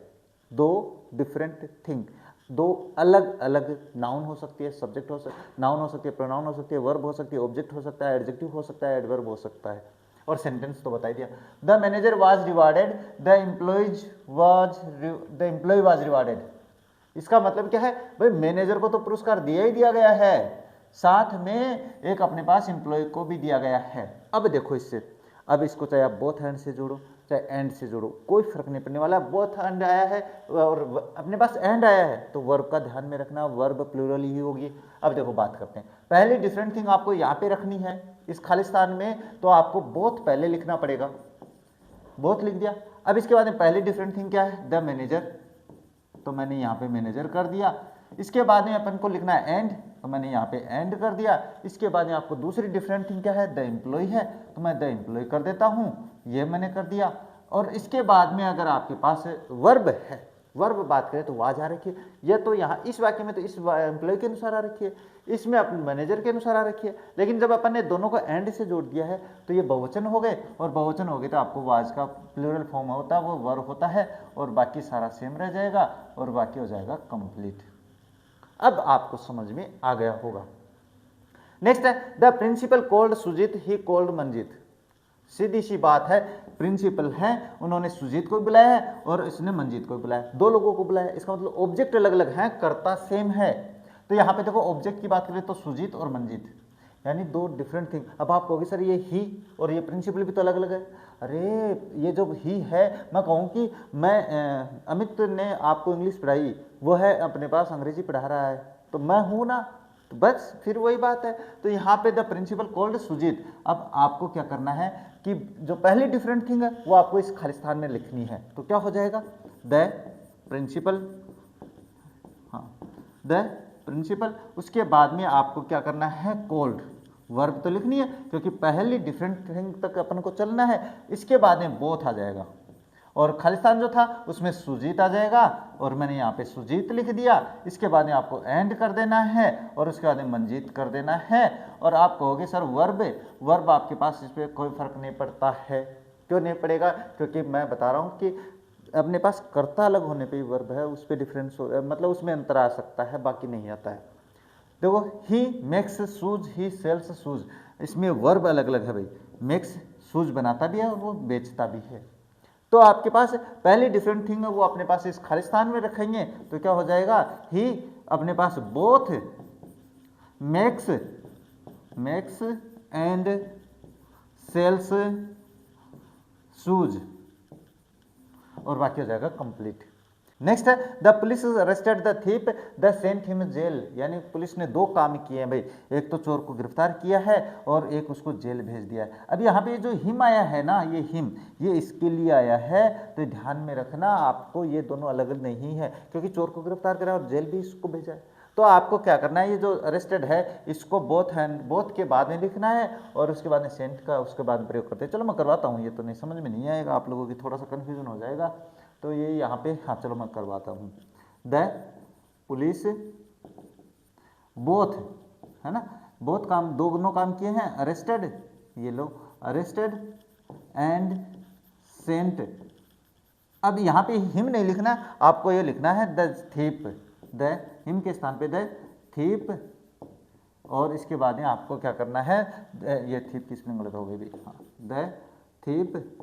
दो डिफरेंट थिंग, दो अलग अलग नाउन हो सकती है, सब्जेक्ट हो सकती, नाउन हो सकती है, प्रोनाउन हो सकती है, वर्ब हो सकती है, ऑब्जेक्ट हो सकता है, एडजेक्टिव हो सकता है, एडवर्ब हो सकता है, और सेंटेंस तो बता ही दिया। The manager was rewarded, the employee was rewarded. इसका मतलब क्या है भाई, मैनेजर को तो पुरस्कार दिया ही दिया गया है, साथ में एक अपने पास एम्प्लॉय को भी दिया गया है। अब देखो इससे, अब इसको चाहे आप बोथ हैंड से जोड़ो चाहे एंड से जोड़ो, कोई फर्क नहीं पड़ने वाला। बोथ हैंड आया है और अपने पास एंड आया है, तो वर्ब का ध्यान में रखना, वर्ब प्लूरल ही होगी। अब देखो बात करते हैं, पहली डिफरेंट थिंग आपको यहाँ पे रखनी है इस खालिस्तान में, तो आपको बोथ पहले लिखना पड़ेगा, बोथ लिख दिया। अब इसके बाद में पहली डिफरेंट थिंग क्या है, द मैनेजर, तो मैंने यहाँ पे मैनेजर कर दिया। इसके बाद में अपन को लिखना है एंड, तो मैंने यहाँ पे एंड कर दिया। इसके बाद में आपको दूसरी डिफरेंट थिंग क्या है, द एम्प्लॉय है, तो मैं द एम्प्लॉय कर देता हूँ, ये मैंने कर दिया। और इसके बाद में अगर आपके पास वर्ब है, वर्ब बात करें तो वाज आ रखी है, यह तो यहाँ इस वाक्य में तो इस एम्प्लॉय के अनुसार आ रखी है, इसमें अपने मैनेजर के अनुसार आ रखी है। लेकिन जब अपन ने दोनों को एंड से जोड़ दिया है तो ये बहुवचन हो गए, और बहुवचन हो गए तो आपको वाज का प्लूरल फॉर्म होता है वो वर्ब होता है, और बाकी सारा सेम रह जाएगा और बाकी हो जाएगा कंप्लीट। अब आपको समझ में आ गया होगा। नेक्स्ट है the principal called Sujit, he called Manjit. सीधी सी बात है, प्रिंसिपल है, उन्होंने सुजीत को बुलाया है और इसने मंजीत को बुलाया, दो लोगों को बुलाया। इसका मतलब ऑब्जेक्ट अलग अलग हैं, कर्ता सेम है। तो यहाँ पे देखो ऑब्जेक्ट की बात करें तो सुजीत और मंजीत, यानी दो डिफरेंट थिंग। अब आप कहोगे सर ये ही और ये प्रिंसिपल भी तो अलग अलग है। अरे ये जो ही है, मैं कहूँ कि मैं अमित ने आपको इंग्लिश पढ़ाई, वो है अपने पास अंग्रेजी पढ़ा रहा है, तो मैं हूँ ना, तो बस फिर वही बात है। तो यहाँ पे द प्रिंसिपल कॉल्ड सुजीत। अब आपको क्या करना है कि जो पहली डिफरेंट थिंग है वो आपको इस खालिस्तान में लिखनी है। तो क्या हो जाएगा, द प्रिंसिपल, हाँ द प्रिंसिपल, उसके बाद में आपको क्या करना है, कॉल्ड, वर्ब तो लिखनी है क्योंकि पहली डिफरेंट थिंग तक अपन को चलना है। इसके बाद में बोथ आ जाएगा, और खालिस्तान जो था उसमें सुजीत आ जाएगा, और मैंने यहाँ पे सुजीत लिख दिया। इसके बाद में आपको एंड कर देना है और उसके बाद में मंजीत कर देना है। और आप कहोगे सर वर्ब, वर्ब आपके पास इस पर कोई फर्क नहीं पड़ता है। क्यों नहीं पड़ेगा, क्योंकि मैं बता रहा हूँ कि अपने पास कर्ता अलग होने पे ही वर्ब है, उस पर डिफरेंस मतलब उसमें अंतर आ सकता है, बाकी नहीं आता है। देखो he makes shoes, he sells shoes, इसमें वर्ब अलग अलग है भाई, मेक्स शूज बनाता भी है और वो बेचता भी है। तो आपके पास पहली डिफरेंट थिंग है वो अपने पास इस खालिस्तान में रखेंगे, तो क्या हो जाएगा, ही अपने पास both makes and sells shoes, और बाकी हो जाएगा कंप्लीट। नेक्स्ट है the police arrested the thief, they sent him jail, यानी पुलिस ने दो काम किए हैं भाई, एक तो चोर को गिरफ्तार किया है और एक उसको जेल भेज दिया है। अब यहाँ पे जो हिम आया है ना, ये हिम, ये इसके लिए आया है, तो ध्यान में रखना आपको, ये दोनों अलग अलग नहीं है, क्योंकि चोर को गिरफ्तार करा और जेल भी इसको भेजा है। तो आपको क्या करना है, ये जो अरेस्टेड है इसको बोथ हैंड, बोथ के बाद में लिखना है, और उसके बाद में सेंट का उसके बाद में प्रयोग करते हैं। चलो मैं करवाता हूँ, ये तो नहीं समझ में नहीं आएगा आप लोगों की, थोड़ा सा कन्फ्यूजन हो जाएगा, तो ये यहाँ पे, हाँ चलो मैं करवाता हूँ। द पुलिस बोथ, है ना, बोथ काम, दोनों काम किए हैं, अरेस्टेड, ये लो अरेस्टेड एंड सेंट। अब यहाँ पे हिम नहीं लिखना, आपको ये लिखना है द थीप, द हिम के स्थान पे द थीप, और इसके बाद में आपको क्या करना है, ये थीप की स्पेलिंग गलत हो गई भी, हाँ द थीप,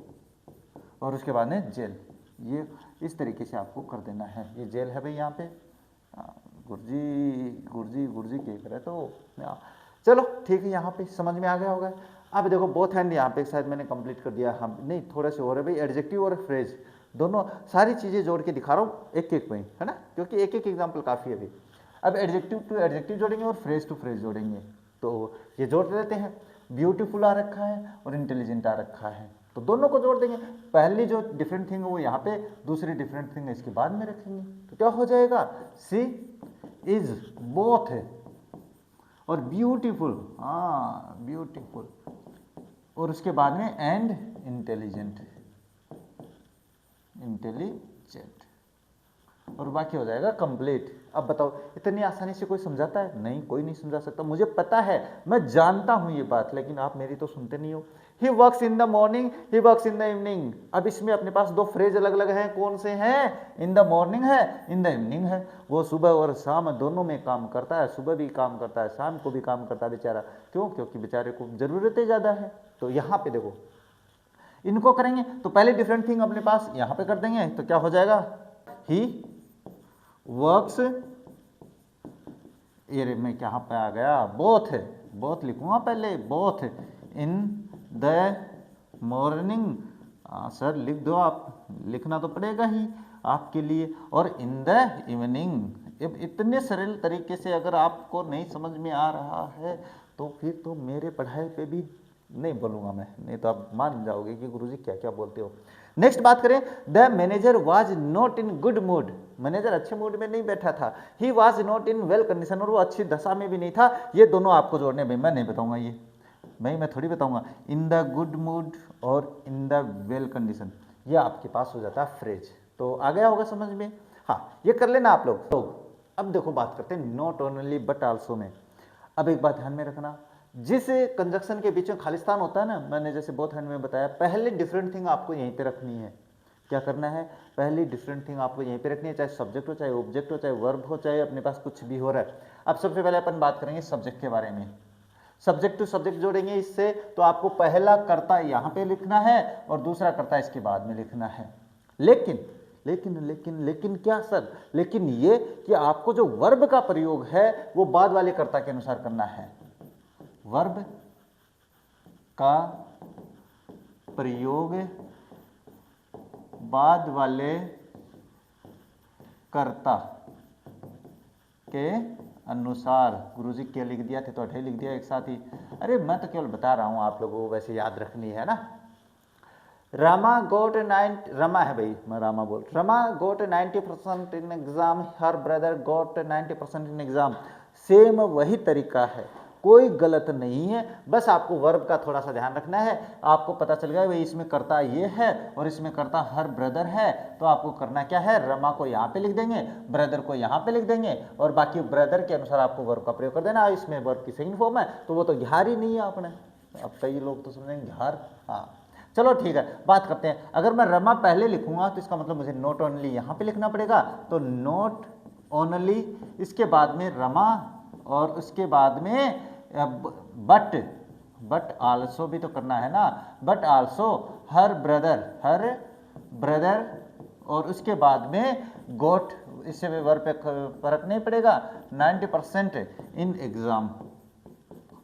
और उसके बाद में जेल। ये इस तरीके से आपको कर देना है। ये जेल है भाई यहाँ पे, गुरजी के करे तो चलो ठीक है, यहाँ पे समझ में आ गया होगा। अब देखो बोथ हैंड, यहाँ पे शायद मैंने कंप्लीट कर दिया, हम नहीं थोड़ा से और है भाई, एडजेक्टिव और फ्रेज दोनों, सारी चीज़ें जोड़ के दिखा रहा हूँ एक एक में, है ना, क्योंकि एक एक एग्जाम्पल काफ़ी है भाई। अब एडजेक्टिव टू एडजेक्टिव जोड़ेंगे और फ्रेज टू फ्रेज जोड़ेंगे, तो ये जोड़ देते हैं। ब्यूटीफुल आ रखा है और इंटेलिजेंट आ रखा है, तो दोनों को जोड़ देंगे। पहली जो डिफरेंट थिंग है वो यहाँ पे, दूसरी डिफरेंट थिंग है इसके बाद में रखेंगे, तो क्या हो जाएगा, सी इज बोथ और ब्यूटीफुल, हाँ ब्यूटीफुल, और उसके बाद में एंड इंटेलिजेंट, और बाकी हो जाएगा कंप्लीट। अब बताओ इतनी आसानी से कोई समझाता है, नहीं कोई नहीं समझा सकता, मुझे पता है, मैं जानता हूं ये बात, लेकिन आप मेरी तो सुनते नहीं हो। He works in the morning, he works in the evening. अब इसमें अपने पास दो फ्रेज अलग अलग हैं, कौन से हैं, इन द मॉर्निंग है, इन द इवनिंग है। वो सुबह और शाम दोनों में काम करता है, सुबह भी काम करता है, शाम को भी काम करता है बेचारा, क्यों, क्योंकि बेचारे को जरूरतें ज़्यादा है। तो यहाँ पे देखो इनको करेंगे तो पहले डिफरेंट थिंग अपने पास यहाँ पे कर देंगे, तो क्या हो जाएगा, ही वर्क्स, ये मैं कहाँ पे आ गया, बोथ, बोथ लिखूंगा पहले, both in the morning, sir लिख दो, आप लिखना तो पड़ेगा ही आपके लिए, और इन द इवनिंग। अब इतने सरल तरीके से अगर आपको नहीं समझ में आ रहा है तो फिर तो मेरे पढ़ाई पे भी नहीं बोलूँगा मैं, नहीं तो आप मान जाओगे कि गुरुजी क्या क्या बोलते हो। नेक्स्ट बात करें, the manager was not in good mood, manager अच्छे मूड में नहीं बैठा था। He was not in well condition, और वो अच्छी दशा में भी नहीं था। ये दोनों आपको जोड़ने में, मैं नहीं बताऊंगा, ये मैं थोड़ी बताऊंगा। इन द गुड मूड और इन द वेल कंडीशन, ये आपके पास हो जाता है फ्रेज। तो आ गया होगा समझ में। हाँ, ये कर लेना आप लोग। तो अब देखो बात करते हैं नॉट ओनली बट आल्सो में। अब एक बात ध्यान में रखना, जिस कंजक्शन के बीच में खालिस्तान होता है ना, मैंने जैसे बोथ हैंड में बताया, पहले डिफरेंट थिंग आपको यहीं पे रखनी है। क्या करना है, पहली डिफरेंट थिंग आपको यहीं पे रखनी है, चाहे सब्जेक्ट हो, चाहे ऑब्जेक्ट हो, चाहे वर्ब हो, चाहे अपने पास कुछ भी हो रहा है। अब सबसे पहले अपन बात करेंगे सब्जेक्ट के बारे में। सब्जेक्ट टू सब्जेक्ट जोड़ेंगे इससे, तो आपको पहला कर्ता यहाँ पे लिखना है और दूसरा कर्ता इसके बाद में लिखना है। लेकिन लेकिन लेकिन लेकिन क्या सर, लेकिन ये कि आपको जो वर्ब का प्रयोग है वो बाद वाले कर्ता के अनुसार करना है। वर्ब का प्रयोग बाद वाले कर्ता के अनुसार। गुरुजी क्या लिख दिया थे तो अठे लिख दिया एक साथ ही। अरे मैं तो केवल बता रहा हूं आप लोगों को, वैसे याद रखनी है ना। रमा गोट 9, रमा है भाई, मैं रामा बोल। Rama got 90% in exam, her brother got 90% in exam. Same वही तरीका है, कोई गलत नहीं है, बस आपको वर्ब का थोड़ा सा ध्यान रखना है। आपको पता चल गया भाई इसमें कर्ता ये है और इसमें कर्ता हर ब्रदर है, तो आपको करना क्या है, रमा को यहाँ पे लिख देंगे, ब्रदर को यहाँ पे लिख देंगे और बाकी ब्रदर के अनुसार आपको वर्ब का प्रयोग कर देना। इसमें वर्ब की सेकंड फॉर्म है तो वो तो घार ही नहीं है आपने। अब कई लोग तो समझेंगे घार, हाँ चलो ठीक है। बात करते हैं, अगर मैं रमा पहले लिखूंगा तो इसका मतलब मुझे नॉट ओनली यहाँ पे लिखना पड़ेगा, तो नॉट ओनली, इसके बाद में रमा और उसके बाद में बट आल्सो भी तो करना है ना, बट आल्सो हर ब्रदर और उसके बाद में गोट, इससे भी वर्ब पे फर्क नहीं पड़ेगा, 90% इन एग्जाम,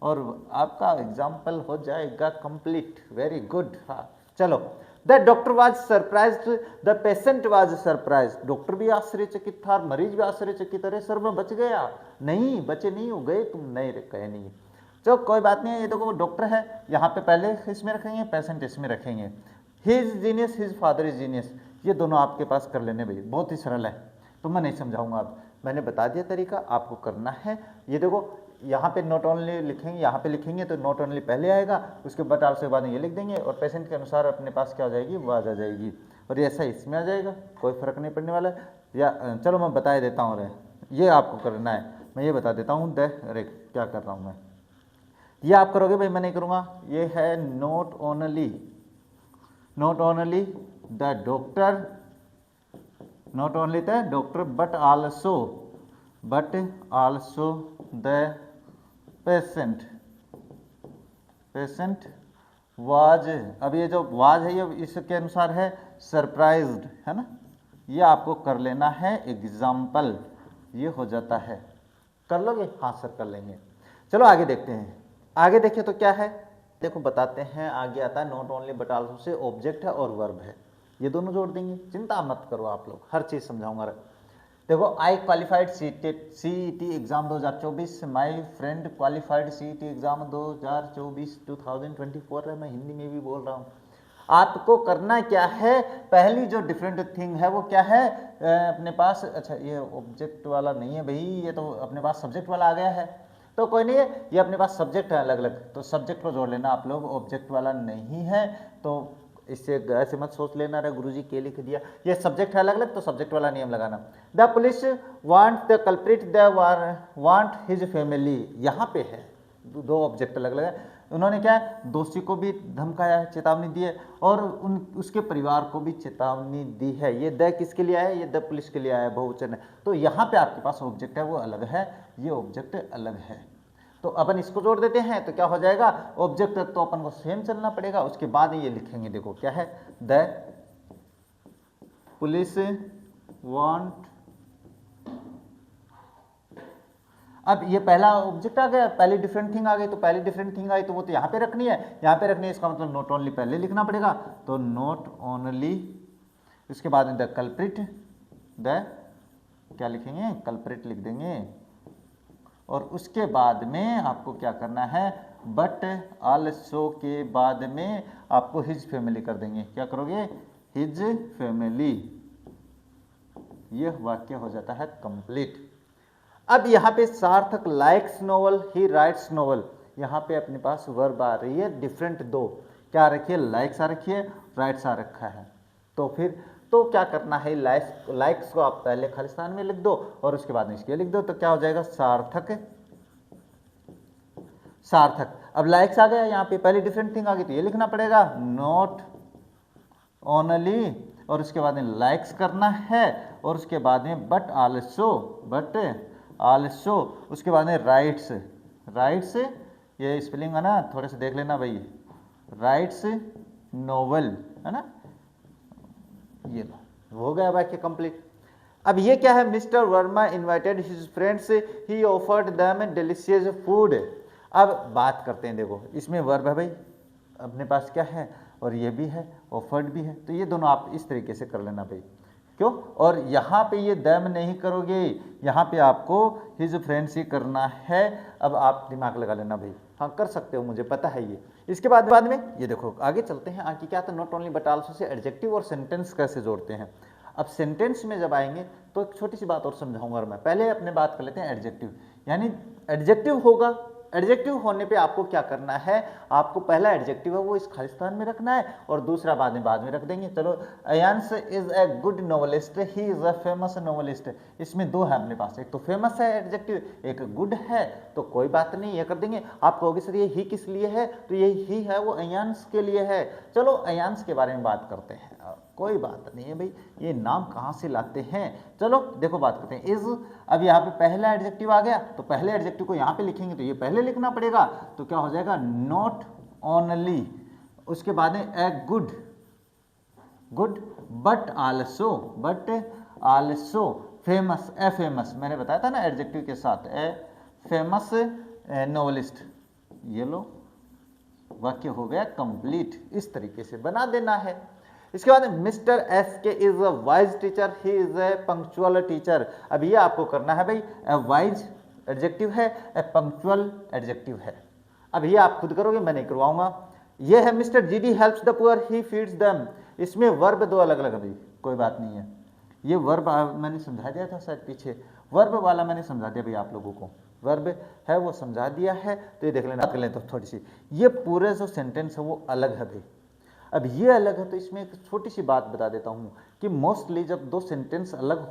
और आपका एग्जाम्पल हो जाएगा कंप्लीट। Very good. हाँ चलो, the doctor was surprised, the patient was surprised. Doctor भी आश्चर्यचकित था, मरीज भी आश्चर्यचकित। अरे सर मैं बच गया, नहीं बचे नहीं हो गए तुम, नहीं कहे नहीं। चलो कोई बात नहीं है, ये देखो डॉक्टर है, यहाँ पे पहले इसमें रखेंगे, पेशेंट इसमें रखेंगे। He is genius, his father is genius, ये दोनों आपके पास कर लेने भाई, बहुत ही सरल है, तो मैं नहीं समझाऊंगा। अब मैंने बता दिया तरीका, आपको करना है। ये देखो यहाँ पे नॉट ओनली लिखेंगे, यहाँ पे लिखेंगे तो नॉट ओनली पहले आएगा, उसके बाद आपसे बाद में ये लिख देंगे और पेशेंट के अनुसार अपने पास क्या हो जाएगी, आवाज आ जाएगी, और ये ऐसा इसमें आ जाएगा, कोई फर्क नहीं पड़ने वाला है। या चलो मैं बता देता हूँ, ये आपको करना है, मैं ये बता देता हूँ। अरे क्या कर रहा हूँ मैं, ये आप करोगे भाई, मैं नहीं करूँगा। ये है not only the doctor, not only the doctor but also the patient was. अब ये जो वाज है ये इसके अनुसार है सरप्राइज्ड, है ना, ये आपको कर लेना है एग्जाम्पल, ये हो जाता है। कर लोगे? हाँ सर कर लेंगे। चलो आगे देखते हैं, आगे देखिए तो क्या है, देखो बताते हैं। आगे आता है not only but also say object है और वर्ब है, ये दोनों जोड़ देंगे, चिंता मत करो आप लोग, हर चीज़ समझाऊंगा। देखो आई qualified CET exam 2024, my friend qualified CET exam 2024 है, मैं हिंदी में भी बोल रहा हूँ। आपको करना क्या है, पहली जो डिफरेंट थिंग है वो क्या है अपने पास, अच्छा ये ऑब्जेक्ट वाला नहीं है भाई, ये तो अपने पास सब्जेक्ट वाला आ गया है, तो कोई नहीं है, ये अपने पास सब्जेक्ट है अलग अलग, तो सब्जेक्ट को जोड़ लेना आप लोग, ऑब्जेक्ट वाला नहीं है, तो इससे ऐसे मत सोच लेना रे गुरुजी के लिख दिया, ये सब्जेक्ट है अलग अलग, तो सब्जेक्ट वाला नियम लगाना। The police want the culprit, the want his family, यहाँ पे है दो ऑब्जेक्ट अलग अलग है। उन्होंने क्या है, दोषी को भी धमकाया है, चेतावनी दी है, और उसके परिवार को भी चेतावनी दी है। ये द किसके लिए आया, ये द पुलिस के लिए आया, बहुवचन है, तो यहाँ पे आपके पास ऑब्जेक्ट है वो अलग है, ये ऑब्जेक्ट अलग है, तो अपन इसको जोड़ देते हैं, तो क्या हो जाएगा, ऑब्जेक्ट तक तो अपन को सेम चलना पड़ेगा, उसके बाद ये लिखेंगे, देखो क्या है, द पुलिस वांट। अब ये पहला ऑब्जेक्ट आ गया, पहली डिफरेंट थिंग आ गई, तो पहली डिफरेंट थिंग आई तो वो तो यहाँ पे रखनी है, यहाँ पे रखनी है, इसका मतलब नॉट ओनली पहले लिखना पड़ेगा, तो नॉट ओनली, इसके बाद द कल्प्रिट, द क्या लिखेंगे, कल्प्रिट लिख देंगे, और उसके बाद में आपको क्या करना है, बट आल्सो के बाद में आपको हिज फैमिली कर देंगे, क्या करोगे, हिज फैमिली, यह वाक्य हो जाता है कंप्लीट। अब यहाँ पे सार्थक लाइक्स नोवेल, ही राइट्स नोवेल, यहाँ पे अपने पास वर्ब आ रही है डिफरेंट दो, क्या रखिए, लाइक्स आ रखी है, राइट्स आ रखा है, तो फिर तो क्या करना है, लाइक्स को आप पहले खालिस्तान में लिख दो और उसके बाद में इसके लिख दो, तो क्या हो जाएगा सार्थक। सार्थक। अब लाइक्स आ गया यहाँ पे, पहले डिफरेंट थिंग आ गई तो ये लिखना पड़ेगा नॉट ओनली, और उसके बाद में लाइक्स करना है, और उसके बाद में बट आल्सो, उसके बाद में राइट्स। ये स्पेलिंग है ना, थोड़े से देख लेना भाई, राइट्स नोवेल है ना, ये हो गया वाक्य कंप्लीट। अब ये क्या है, mister Verma invited his friends, ही ऑफर्ड देम डिलीशियस फूड। अब बात करते हैं, देखो इसमें वर्ब है भाई, अपने पास क्या है, और ये भी है, ऑफर्ड भी है, तो ये दोनों आप इस तरीके से कर लेना भाई। क्यों, और यहाँ पे ये देम नहीं करोगे, यहाँ पे आपको हिज फ्रेंड्स ही करना है। अब आप दिमाग लगा लेना भाई, हाँ कर सकते हो, मुझे पता है ये। इसके बाद में ये देखो आगे चलते हैं, आगे क्या था, not only but also say adjective और सेंटेंस कैसे जोड़ते हैं। अब सेंटेंस में जब आएंगे तो एक छोटी सी बात और समझाऊंगा, और मैं पहले अपने बात कर लेते हैं एडजेक्टिव। यानी एडजेक्टिव होगा, एडजेक्टिव होने पे आपको क्या करना है, आपको पहला एडजेक्टिव है वो इस खालिस्तान में रखना है, और दूसरा बाद में रख देंगे। चलो, Ayansh is a good novelist, he is a famous novelist. इसमें दो है अपने पास, एक तो फेमस है एडजेक्टिव, एक गुड है, तो कोई बात नहीं, ये कर देंगे। आप कहोगे सर ये ही किस लिए है, तो ये ही है वो अयांश के लिए है। चलो अयांश के बारे में बात करते हैं, कोई बात नहीं है भाई, ये नाम कहाँ से लाते हैं। चलो देखो बात करते हैं, इज। अब यहाँ पे पहला एडजेक्टिव आ गया, तो पहले एडजेक्टिव को यहाँ पे लिखेंगे तो ये पहले लिखना पड़ेगा, तो क्या हो जाएगा नॉट ओनली, उसके बाद में a good but also famous, a famous, मैंने बताया था ना एडजेक्टिव के साथ, ए फेमस नोवेलिस्ट। ये लो वाक्य हो गया कंप्लीट, इस तरीके से बना देना है। इसके बाद मिस्टर एस के is a wise teacher, he is a punctual teacher. अब ये आपको करना है भाई, ए वाइज एडजेक्टिव है, ए पंक्चुअल एडजेक्टिव है। अब ये आप खुद करोगे, मैं नहीं करवाऊंगा। ये है mister G D helps the poor, he feeds them. इसमें वर्ब दो अलग अलग है भाई, कोई बात नहीं है। ये वर्ब मैंने समझा दिया था शायद पीछे, वर्ब वाला मैंने समझा दिया भाई आप लोगों को, वर्ब है वो समझा दिया है, तो ये देख लेना, कर लें तो थोड़ी सी। ये पूरे जो सेंटेंस है वो अलग है भाई। अब ये अलग है तो इसमें एक छोटी सी बात बता देता हूँ कि मोस्टली जब दो सेंटेंस अलग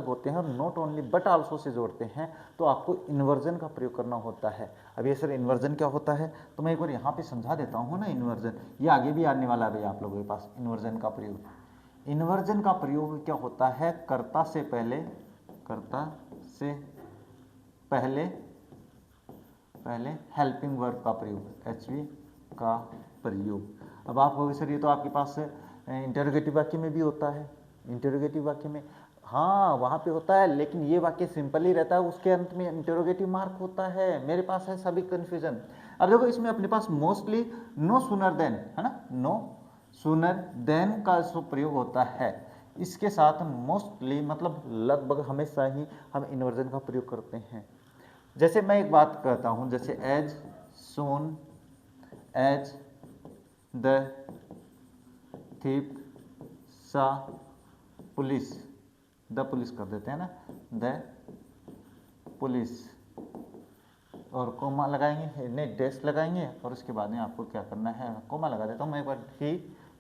होते हैं, और not only but also say जोड़ते हैं, तो आपको इन्वर्जन का प्रयोग करना होता है। अब ये सर इन्वर्जन क्या होता है, तो मैं एक बार यहाँ पे समझा देता हूँ ना। इन्वर्जन ये आगे भी आने वाला है भाई आप लोगों के पास। इन्वर्जन का प्रयोग क्या होता है, कर्ता से पहले हेल्पिंग वर्ब का प्रयोग, HV का प्रयोग। अब आप कहोगे सर ये तो आपके पास इंटरोगेटिव वाक्य में भी होता है। इंटरोगेटिव वाक्य में हाँ वहाँ पे होता है, लेकिन ये वाक्य सिंपल ही रहता है, उसके अंत में इंटरोगेटिव मार्क होता है। मेरे पास है सभी कन्फ्यूजन। अब देखो इसमें अपने पास मोस्टली नो सूनर देन है ना, नो सूनर देन का जो प्रयोग होता है, इसके साथ मोस्टली मतलब लगभग हमेशा ही हम इन्वर्जन का प्रयोग करते हैं। जैसे मैं एक बात कहता हूँ, जैसे एज सून एज द थिप सा पुलिस, द पुलिस कर देते हैं ना, द पुलिस, और कोमा लगाएंगे, नहीं डैश लगाएंगे, और उसके बाद में आपको क्या करना है, कोमा लगा देता हूँ मैं एक बार, ही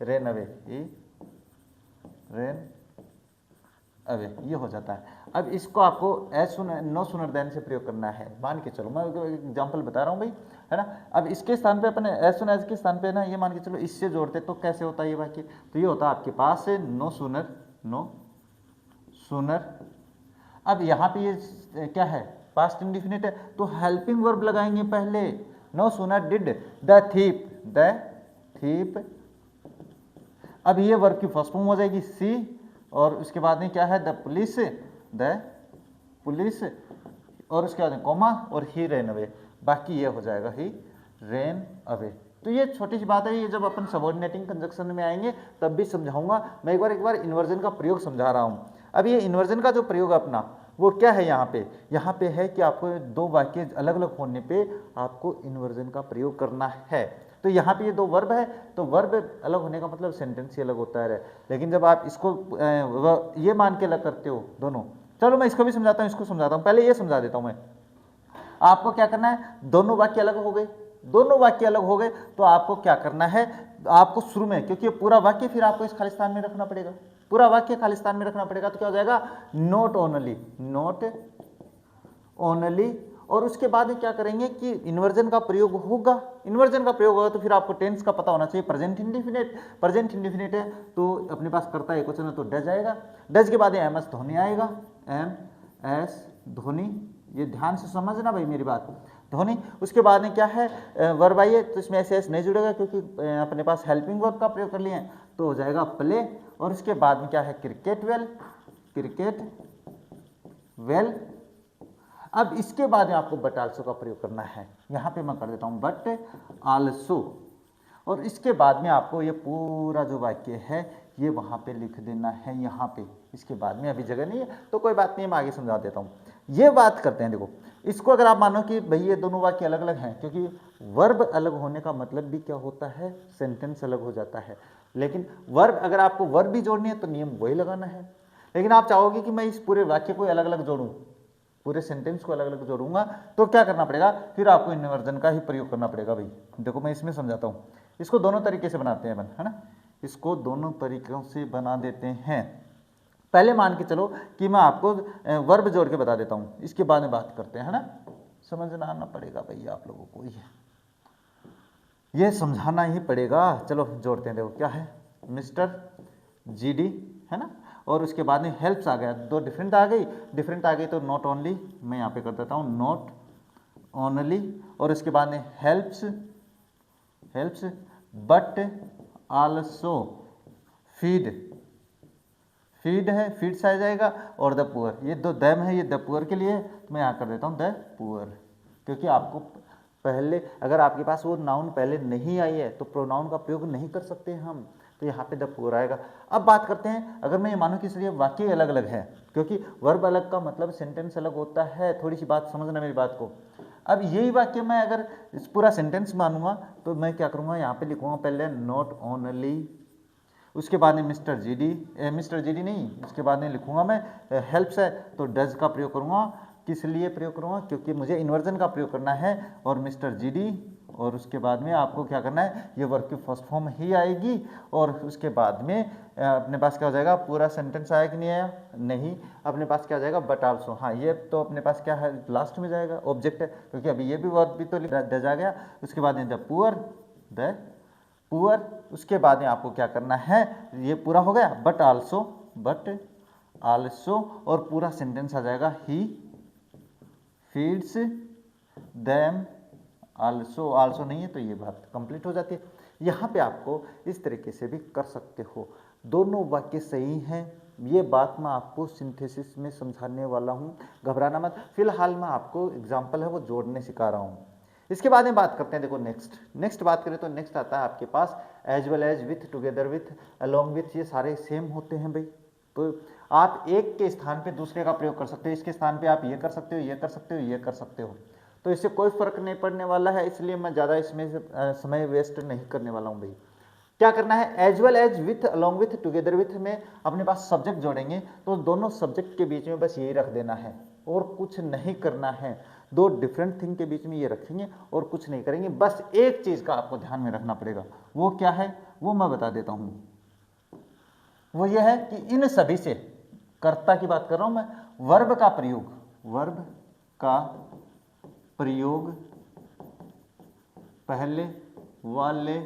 रेन अवे, ही रेन अवे, ये हो जाता है। अब इसको आपको नो सूनर देन से प्रयोग करना है। मान के चलो मैं एग्जांपल बता रहा हूँ भाई, है ना। अब इसके स्थान पे अपने एज सुन एज के स्थान पे ना, ये मान के चलो इससे जोड़ते तो कैसे होता है ये वाक्य, तो ये होता है आपके पास नो सूनर। अब यहाँ पे ये क्या है, पास्ट इंडिफिनिट है, तो हेल्पिंग वर्ब लगाएंगे पहले। No sooner did the thief. अब ये वर्ब की फर्स्ट फॉर्म हो जाएगी सी, और उसके बाद में क्या है, द पुलिस, और उसके बाद में कोमा और ही रेन अवे, बाकी ये हो जाएगा ही रेन अवे। तो ये छोटी सी बात है, ये जब अपन सबऑर्डिनेटिंग कंजक्शन में आएंगे तब भी समझाऊंगा। मैं एक बार इन्वर्जन का प्रयोग समझा रहा हूँ। अब ये इन्वर्जन का जो प्रयोग अपना वो क्या है, यहाँ पे है कि आपको दो वाक्य अलग अलग होने पे आपको इन्वर्जन का प्रयोग करना है। तो यहाँ पे ये दो वर्ब है, तो वर्ब अलग होने का मतलब सेंटेंस ही अलग होता है। लेकिन जब आप इसको ये मान के अलग करते हो दोनों, चलो मैं इसको भी समझाता हूँ, इसको समझाता हूँ, पहले ये समझा देता हूँ मैं। आपको क्या करना है, दोनों वाक्य अलग हो गए, दोनों वाक्य अलग हो गए तो आपको क्या करना है, आपको शुरू में, क्योंकि ये पूरा वाक्य फिर आपको इस खालिस्तान में रखना पड़ेगा, पूरा वाक्य खालिस्तान में रखना पड़ेगा, तो क्या हो जाएगा, नॉट ओनली, नॉट ओनली। और उसके बाद क्या करेंगे कि इन्वर्जन का प्रयोग होगा, इन्वर्जन का प्रयोग होगा तो फिर आपको टेंस का पता होना चाहिए, प्रेजेंट इंडिफिनिट, प्रेजेंट इंडिफिनिट है तो अपने पास करता है क्वेश्चन है तो डज आएगा, डज के बाद एम एस धोनी आएगा, एम एस धोनी, ये ध्यान से समझना भाई मेरी बात, धोनी। उसके बाद में क्या है, वर्ब आइए तो इसमें ऐसे ऐसे नहीं जुड़ेगा क्योंकि अपने पास हेल्पिंग वर्ब का प्रयोग कर लिए हैं, तो हो जाएगा प्ले। और उसके बाद में क्या है, क्रिकेट वेल, क्रिकेट वेल। अब इसके बाद में आपको बट आल्सो का प्रयोग करना है, यहाँ पे मैं कर देता हूँ बट आल्सो। और इसके बाद में आपको ये पूरा जो वाक्य है ये वहाँ पे लिख देना है, यहाँ पे। इसके बाद में अभी जगह नहीं है तो कोई बात नहीं, मैं आगे समझा देता हूँ। ये बात करते हैं, देखो इसको अगर आप मानो कि भाई ये दोनों वाक्य अलग अलग हैं, क्योंकि वर्ब अलग होने का मतलब भी क्या होता है, सेंटेंस अलग हो जाता है। लेकिन वर्ब, अगर आपको वर्ब भी जोड़नी है तो नियम वही लगाना है। लेकिन आप चाहोगे कि मैं इस पूरे वाक्य को अलग अलग जोड़ूँ, पूरे सेंटेंस को अलग अलग जोड़ूंगा, तो क्या करना पड़ेगा, फिर आपको इन्वर्जन का ही प्रयोग करना पड़ेगा भाई। देखो मैं इसमें समझाता हूँ, इसको दोनों तरीके से बनाते हैं अपन, है ना, इसको दोनों तरीकों से बना देते हैं। पहले मान के चलो कि मैं आपको वर्ब जोड़ के बता देता हूँ, इसके बाद में बात करते हैं, है ना, समझना आना पड़ेगा भाई आप लोगों को, ये समझाना ही पड़ेगा। चलो जोड़ते हैं, देखो क्या है, मिस्टर जीडी, है ना, और उसके बाद में हेल्प्स आ गया, दो डिफरेंट आ गई, डिफरेंट आ गई तो नॉट ओनली, मैं यहाँ पे कर देता हूँ नॉट ओनली। और उसके बाद में helps, helps but also, feed, feed है, फीड्स आ जाएगा, और द पुअर, ये दो दम है, ये द पुअर के लिए, तो मैं यहाँ कर देता हूँ द पुअर, क्योंकि आपको पहले, अगर आपके पास वो नाउन पहले नहीं आई है तो प्रोनाउन का प्रयोग नहीं कर सकते हम, तो यहाँ पे द पुअर आएगा। अब बात करते हैं, अगर मैं ये मानूं कि सर ये वाक्य अलग अलग है, क्योंकि वर्ब अलग का मतलब सेंटेंस अलग होता है, थोड़ी सी बात समझना मेरी बात को। अब यही वाक्य मैं अगर इस पूरा सेंटेंस मानूंगा तो मैं क्या करूँगा, यहाँ पे लिखूंगा पहले नॉट ओनली, उसके बाद में मिस्टर जीडी नहीं, उसके बाद में लिखूंगा मैं हेल्प्स है तो डज का प्रयोग करूँगा, किस लिए प्रयोग करूँगा, क्योंकि मुझे इन्वर्जन का प्रयोग करना है, और मिस्टर जीडी, और उसके बाद में आपको क्या करना है, ये वर्ब की फर्स्ट फॉर्म ही आएगी, और उसके बाद में अपने पास क्या हो जाएगा, पूरा सेंटेंस आया कि नहीं आया, नहीं, अपने पास क्या हो जाएगा, बट आल्सो, हाँ ये तो अपने पास क्या है, लास्ट में जाएगा, ऑब्जेक्ट है, क्योंकि अभी ये भी वर्ब भी तो डज आ गया। उसके बाद में द पुअर, उसके बाद में आपको क्या करना है, ये पूरा हो गया, बट आल्सो, और पूरा सेंटेंस आ जाएगा, ही फीड्स देम आल्सो, आल्सो नहीं है तो ये बात कंप्लीट हो जाती है। यहाँ पे आपको इस तरीके से भी कर सकते हो, दोनों वाक्य सही हैं, ये बात मैं आपको सिंथेसिस में समझाने वाला हूँ, घबराना मत। फिलहाल मैं आपको एग्जाम्पल है वो जोड़ने सिखा रहा हूँ। इसके बाद में बात करते हैं, देखो नेक्स्ट बात करें तो नेक्स्ट आता है आपके पास as well as, with, together with, along with, ये सारे सेम होते हैं भाई। तो आप एक के स्थान पे दूसरे का प्रयोग कर सकते हो, इसके स्थान पे आप ये कर सकते हो, ये कर सकते हो, ये कर सकते हो, तो इससे कोई फर्क नहीं पड़ने वाला है, इसलिए मैं ज़्यादा इसमें समय वेस्ट नहीं करने वाला हूँ भाई। क्या करना है, as well as, with, along with, together with में अपने पास सब्जेक्ट जोड़ेंगे, तो दोनों सब्जेक्ट के बीच में बस यही रख देना है और कुछ नहीं करना है, दो डिफरेंट थिंग के बीच में ये रखेंगे और कुछ नहीं करेंगे। बस एक चीज़ का आपको ध्यान में रखना पड़ेगा, वो क्या है वो मैं बता देता हूँ। वो ये है कि इन सभी से, कर्ता की बात कर रहा हूँ मैं, वर्ब का प्रयोग पहले वाले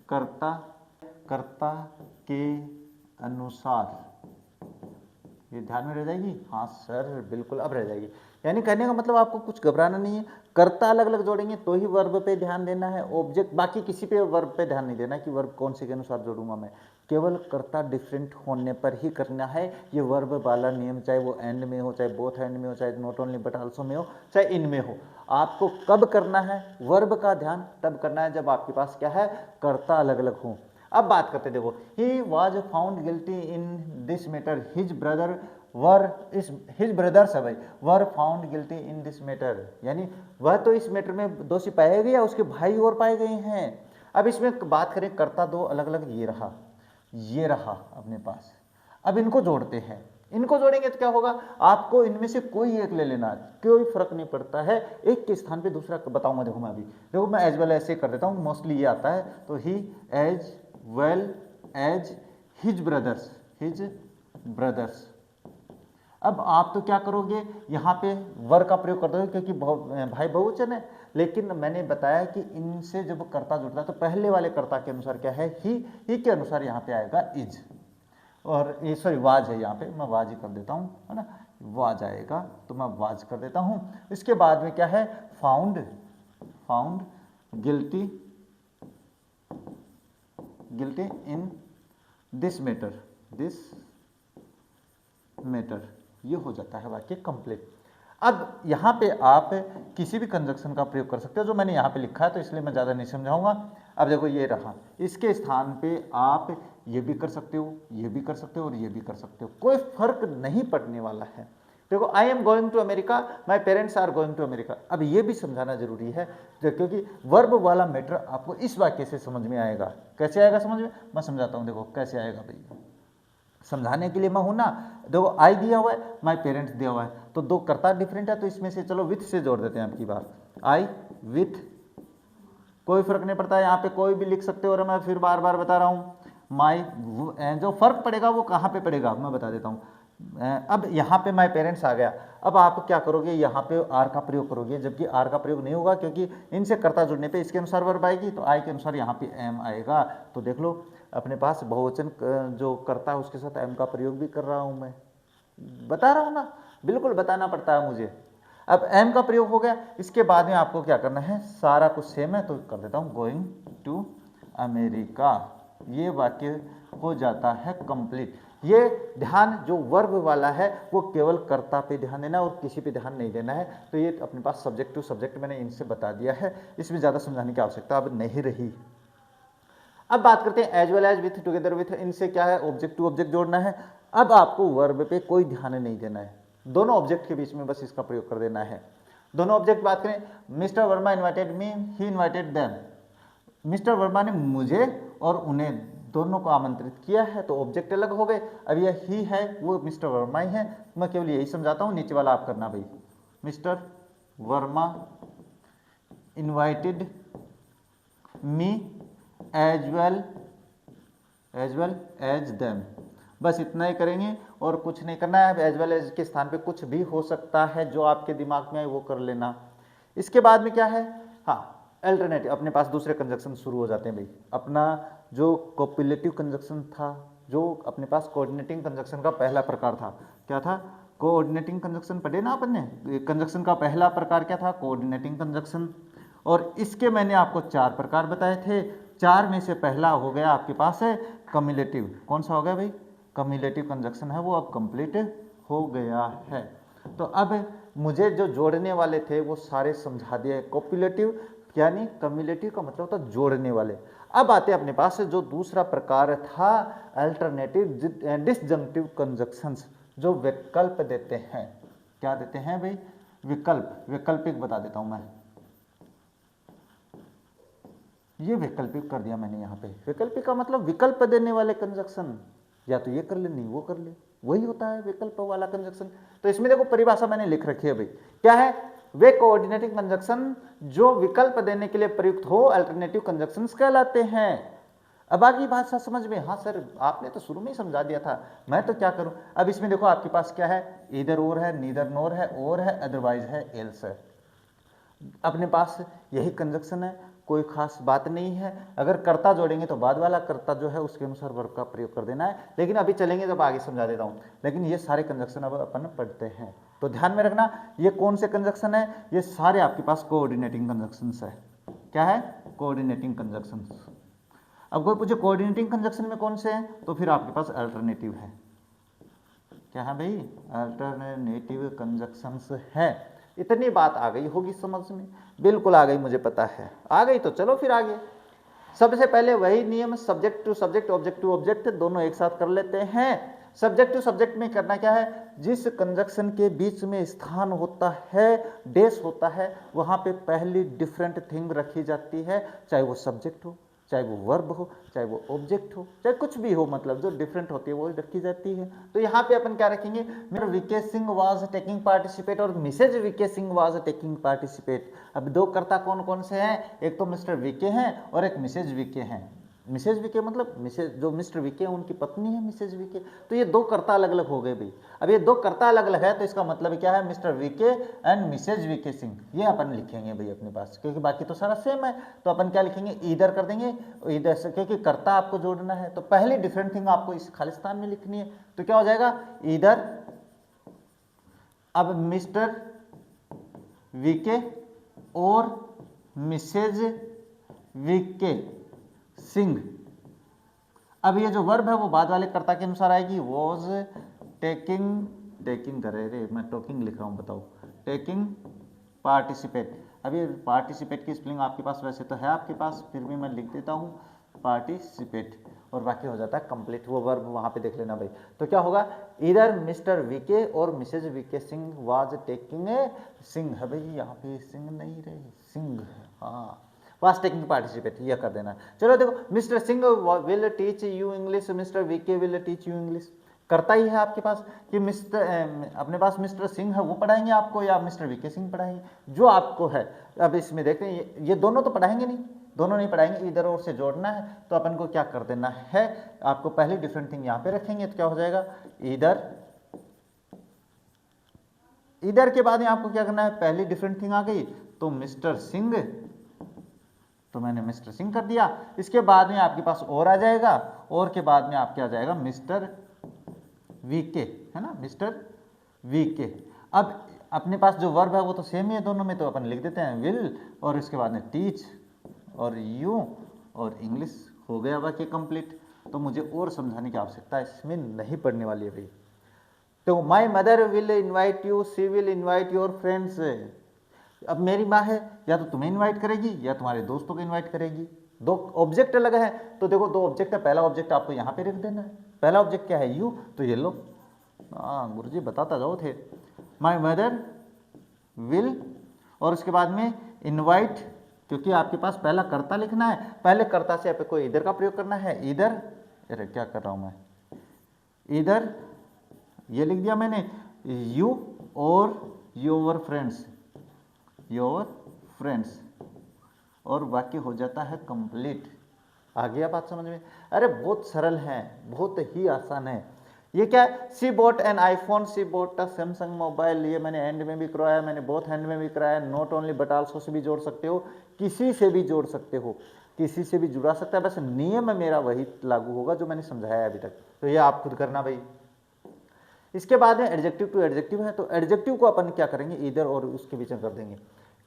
कर्ता के अनुसार, ये ध्यान में रह जाएगी, हाँ सर बिल्कुल अब रह जाएगी। यानी कहने का मतलब आपको कुछ घबराना नहीं है, कर्ता अलग अलग जोड़ेंगे तो ही वर्ब पे ध्यान देना है, ऑब्जेक्ट बाकी किसी पे वर्ब पे ध्यान नहीं देना कि वर्ब कौन से के अनुसार जोड़ूंगा मैं, केवल कर्ता डिफरेंट होने पर ही करना है। ये वर्ब वाला नियम चाहे वो एंड में हो, चाहे बोथ एंड में हो, चाहे नॉट ओनली बट आल्सो में हो, चाहे इन में हो, आपको कब करना है वर्ब का ध्यान तब करना है जब आपके पास क्या है, कर्ता अलग अलग हो। अब बात करते देखो, he was found guilty in this matter, his brothers है भाई, were found guilty in this matter, यानी वह तो इस मैटर में दोषी पाए गए या उसके भाई और पाए गए हैं। अब इसमें बात करें कर्ता दो अलग अलग, ये रहा अपने पास। अब इनको जोड़ते हैं, इनको जोड़ेंगे तो क्या होगा, आपको इनमें से कोई एक ले लेना, कोई फर्क नहीं पड़ता है, एक के स्थान पे दूसरा बताऊंगा। देखो मैं अभी, देखो मैं एज वेल ऐसे कर देता हूँ, मोस्टली ये आता है, तो he as well as his brothers. अब आप तो क्या करोगे, यहाँ पे वर का प्रयोग कर दोगे क्योंकि भाई बहुवचन है, लेकिन मैंने बताया कि इनसे जब कर्ता जुड़ता है तो पहले वाले कर्ता के अनुसार क्या है, ही के अनुसार यहाँ पे आएगा इज, और ये सॉरी वाज है, यहाँ पे मैं वाज ही कर देता हूँ, है ना, वाज आएगा तो मैं वाज कर देता हूँ। इसके बाद में क्या है, found guilty in this matter, ये हो जाता है वाक्य कंप्लीट। अब यहाँ पे आप किसी भी कंजक्शन का प्रयोग कर सकते हो, जो मैंने यहाँ पे लिखा है तो इसलिए मैं ज़्यादा नहीं समझाऊंगा। अब देखो ये रहा, इसके स्थान पे आप ये भी कर सकते हो, ये भी कर सकते हो और ये भी कर सकते हो, कोई फर्क नहीं पड़ने वाला है। देखो I am going to America, my parents are going to America. अब ये भी समझाना जरूरी है क्योंकि वर्ब वाला मैटर आपको इस वाक्य से समझ में आएगा। कैसे आएगा समझ में, मैं समझाता हूँ, देखो कैसे आएगा भाई, समझाने के लिए मैं हूं ना। देखो आई दिया हुआ है, माई पेरेंट्स दिया हुआ है, तो दो कर्ता डिफरेंट है, तो इसमें से चलो विथ से जोड़ देते हैं आपकी बात, आई विथ, कोई फर्क नहीं पड़ता है, यहाँ पे कोई भी लिख सकते हो, और मैं फिर बार बार बता रहा हूँ माई, जो फर्क पड़ेगा वो कहाँ पे पड़ेगा मैं बता देता हूँ। अब यहाँ पे माई पेरेंट्स आ गया, अब आप क्या करोगे, यहाँ पे आर का प्रयोग करोगे, जबकि आर का प्रयोग नहीं होगा क्योंकि इनसे कर्ता जुड़ने पे इसके अनुसार वर्ब आएगी, तो आई के अनुसार यहाँ पे एम आएगा। तो देख लो अपने पास बहुवचन जो करता है उसके साथ एम का प्रयोग भी कर रहा हूँ, मैं बता रहा हूँ ना, बिल्कुल बताना पड़ता है मुझे। अब एम का प्रयोग हो गया, इसके बाद में आपको क्या करना है, सारा कुछ सेम है तो कर देता हूँ गोइंग टू अमेरिका, ये वाक्य हो जाता है कंप्लीट। ये ध्यान जो वर्ब वाला है वो केवल कर्ता पे ध्यान देना और किसी पे ध्यान नहीं देना है। तो ये अपने पास सब्जेक्ट टू सब्जेक्ट मैंने इनसे बता दिया है, इसमें ज़्यादा समझाने की आवश्यकता अब नहीं रही। अब बात करते हैं as well as, with, together with, इनसे क्या है, ऑब्जेक्ट टू ऑब्जेक्ट जोड़ना है। अब आपको वर्ब पे कोई ध्यान नहीं देना है, दोनों ऑब्जेक्ट के बीच में बस इसका प्रयोग कर देना है। दोनों ऑब्जेक्ट बात करें, मिस्टर वर्मा इन्वाइटेड मी, ही इन्वाइटेड देम, मिस्टर वर्मा ने मुझे और उन्हें दोनों को आमंत्रित किया है, तो ऑब्जेक्ट अलग हो गए। अब यह ही है, वो मिस्टर वर्मा ही है, मैं केवल यही समझाता हूँ, नीचे वाला आप करना भाई, Mr Verma invited me as well as them, बस इतना ही करेंगे और कुछ नहीं करना है। एज वेल एज के स्थान पे कुछ भी हो सकता है, जो आपके दिमाग में आए वो कर लेना। इसके बाद में क्या है, हाँ अल्टरनेटिव, अपने पास दूसरे कंजक्शन शुरू हो जाते हैं भाई। अपना जो कोपुलेटिव कंजक्शन था, जो अपने पास कोऑर्डिनेटिंग कंजक्शन का पहला प्रकार था, क्या था, कोऑर्डिनेटिंग कंजक्शन पढ़े ना अपन ने। कंजक्शन का पहला प्रकार क्या था, कोऑर्डिनेटिंग कंजक्शन, और इसके मैंने आपको 4 प्रकार बताए थे। 4 में से पहला हो गया आपके पास है कम्युलेटिव, कौन सा हो गया भाई, कम्युलेटिव कंजक्शन है वो अब कंप्लीट हो गया है। तो अब मुझे जो जोड़ने वाले थे वो सारे समझा दिए। कोपुलेटिव यानी कम्युलेटिव का मतलब होता जोड़ने वाले। अब आते हैं अपने पास जो दूसरा प्रकार था अल्टरनेटिव डिसजंक्टिव कंजक्शंस, जो विकल्प देते हैं। क्या देते हैं भाई, विकल्प, वैकल्पिक बता देता हूं मैं, ये वैकल्पिक कर दिया मैंने यहाँ पे। वैकल्पिक का मतलब विकल्प देने वाले कंजक्शन, या तो ये कर ले नहीं वो कर ले, वही होता है विकल्प वाला कंजक्शन। तो इसमें देखो परिभाषा मैंने लिख रखी है भाई, क्या है, वे कोऑर्डिनेटिंग कंजक्शन जो विकल्प देने के लिए प्रयुक्त हो अल्टरनेटिव कंजक्शंस कहलाते हैं। अब आगे बात सा समझ में, हाँ सर आपने तो शुरू में ही समझा दिया था, मैं तो क्या करूं। अब इसमें देखो आपके पास क्या है, इधर और है, नीदर नोर है, और है, अदरवाइज है, एल्स है। अपने पास यही कंजक्शन है, कोई खास बात नहीं है। अगर कर्ता जोड़ेंगे तो बाद वाला कर्ता जो है उसके अनुसार वर्ब का प्रयोग कर देना है, लेकिन अभी चलेंगे जब आगे समझा देता हूँ। लेकिन ये सारे कंजक्शन अब अपन पढ़ते हैं, तो ध्यान में रखना ये कौन से कंजक्शन है, ये सारे आपके पास कोऑर्डिनेटिंग कंजक्शंस है। क्या है, कोऑर्डिनेटिंग कंजक्शंस। अब कोई पूछे कोऑर्डिनेटिंग कंजक्शन में कौन से हैं, तो फिर आपके पास अल्टरनेटिव है। क्या है भाई, अल्टरनेटिव कंजक्शंस है। इतनी बात आ गई होगी समझ में, बिल्कुल आ गई, मुझे पता है आ गई। तो चलो फिर आगे, सबसे पहले वही नियम, subject to subject, object to object, दोनों एक साथ कर लेते हैं। सब्जेक्ट टू सब्जेक्ट में करना क्या है, जिस कंजक्शन के बीच में स्थान होता है, डैश होता है, वहां पे पहली डिफरेंट थिंग रखी जाती है, चाहे वो सब्जेक्ट हो चाहे वो वर्ब हो, चाहे वो ऑब्जेक्ट हो, चाहे कुछ भी हो, मतलब जो डिफरेंट होती है वो रखी जाती है। तो यहाँ पे अपन क्या रखेंगे, Mr VK Singh was taking participate और Mrs VK Singh was taking participate. अब दो कर्ता कौन कौन से हैं, एक तो मिस्टर वीके हैं और एक मिसेज वीके हैं। मिसेज वीके मतलब मिसेज जो मिस्टर वीके हैं उनकी पत्नी है मिसेज वीके। तो ये दो कर्ता अलग अलग हो गए भाई। अब ये दो कर्ता अलग अलग है तो इसका मतलब क्या है, Mr VK and Mrs VK Singh, ये अपन लिखेंगे भाई अपने पास, क्योंकि बाकी तो सारा सेम है। तो अपन क्या लिखेंगे, ईदर कर देंगे, ईदर से, क्योंकि कर्ता आपको जोड़ना है तो पहली डिफरेंट थिंग आपको इस खालिस्तान में लिखनी है। तो क्या हो जाएगा, ईदर। अब मिस्टर वीके और मिसेज वीके सिंह। अब ये जो वर्ब है वो बाद वाले कर्ता के अनुसार आएगी, वॉज टेकिंग, टेकिंग करे रे, मैं टॉकिंग लिख रहा हूँ, बताओ, टेकिंग पार्टिसिपेट। अब ये पार्टिसिपेट की स्पेलिंग आपके पास वैसे तो है आपके पास, फिर भी मैं लिख देता हूँ पार्टिसिपेट, और बाकी हो जाता है कंप्लीट, वो वर्ब वहाँ पे देख लेना भाई। तो क्या होगा, इधर मिस्टर वीके और Mrs VK Singh was taking a, Singh है भाई यहाँ पे, सिंह नहीं रहे, सिंह, हाँ, वाज टेकिंग पार्टिसिपेट, यह कर देना। चलो देखो, Mr Singh will teach you English, Mr VK will teach you English. करता ही है आपके पास कि मिस्टर, अपने पास मिस्टर सिंह है वो पढ़ाएंगे आपको या मिस्टर वीके सिंह पढ़ाएंगे, जो आपको है। अब इसमें देखते हैं ये दोनों तो पढ़ाएंगे नहीं, दोनों नहीं पढ़ाएंगे, इधर और से जोड़ना है। तो अपन को क्या कर देना है, आपको पहली डिफरेंट थिंग यहाँ पे रखेंगे, तो क्या हो जाएगा, इधर। इधर के बाद में आपको क्या करना है, पहली डिफरेंट थिंग आ गई तो मिस्टर सिंह, तो मैंने मिस्टर सिंह कर दिया। इसके बाद में आपके पास और आ जाएगा, और के बाद में आपके आ जाएगा मिस्टर वीके, है ना, मिस्टर वीके। अब अपने पास जो वर्ब है वो तो सेम ही है दोनों में, तो अपन लिख देते हैं विल, और इसके बाद में टीच और यू और इंग्लिश, हो गया वाक्य कंप्लीट। तो मुझे और समझाने की आवश्यकता इसमें नहीं पड़ने वाली है भाई। तो my mother will invite you, she will invite your friends. अब मेरी माँ है, या तो तुम्हें इन्वाइट करेगी या तुम्हारे दोस्तों को इन्वाइट करेगी। दो ऑब्जेक्ट अलग है, तो देखो दो ऑब्जेक्ट है, पहला ऑब्जेक्ट आपको यहाँ पे रख देना है। पहला ऑब्जेक्ट क्या है, यू, तो ये लो, हाँ गुरुजी बताता जाओ थे, माई मदर विल, और उसके बाद में इन्वाइट, क्योंकि आपके पास पहला कर्ता लिखना है, पहले कर्ता से आपको इधर का प्रयोग करना है, इधर, अरे क्या कर रहा हूँ मैं, इधर ये लिख दिया मैंने, यू और योर फ्रेंड्स, योर फ्रेंड्स, और वाक्य हो जाता है कंप्लीट। आ गया बात समझ में? अरे बहुत सरल है, बहुत ही आसान है। ये क्या है, she bought an iPhone, she bought a Samsung mobile, ये मैंने एंड में भी कराया, मैंने बोथ हैंड में भी कराया, not only but also say भी जोड़ सकते हो, किसी से भी जोड़ सकते हो, किसी से भी जुड़ा सकता है, बस नियम मेरा वही लागू होगा जो मैंने समझाया अभी तक। तो ये आप खुद करना भाई। इसके बाद में एडजेक्टिव टू एडजेक्टिव है, तो एडजेक्टिव को अपन क्या करेंगे, इधर और उसके बीच में कर देंगे।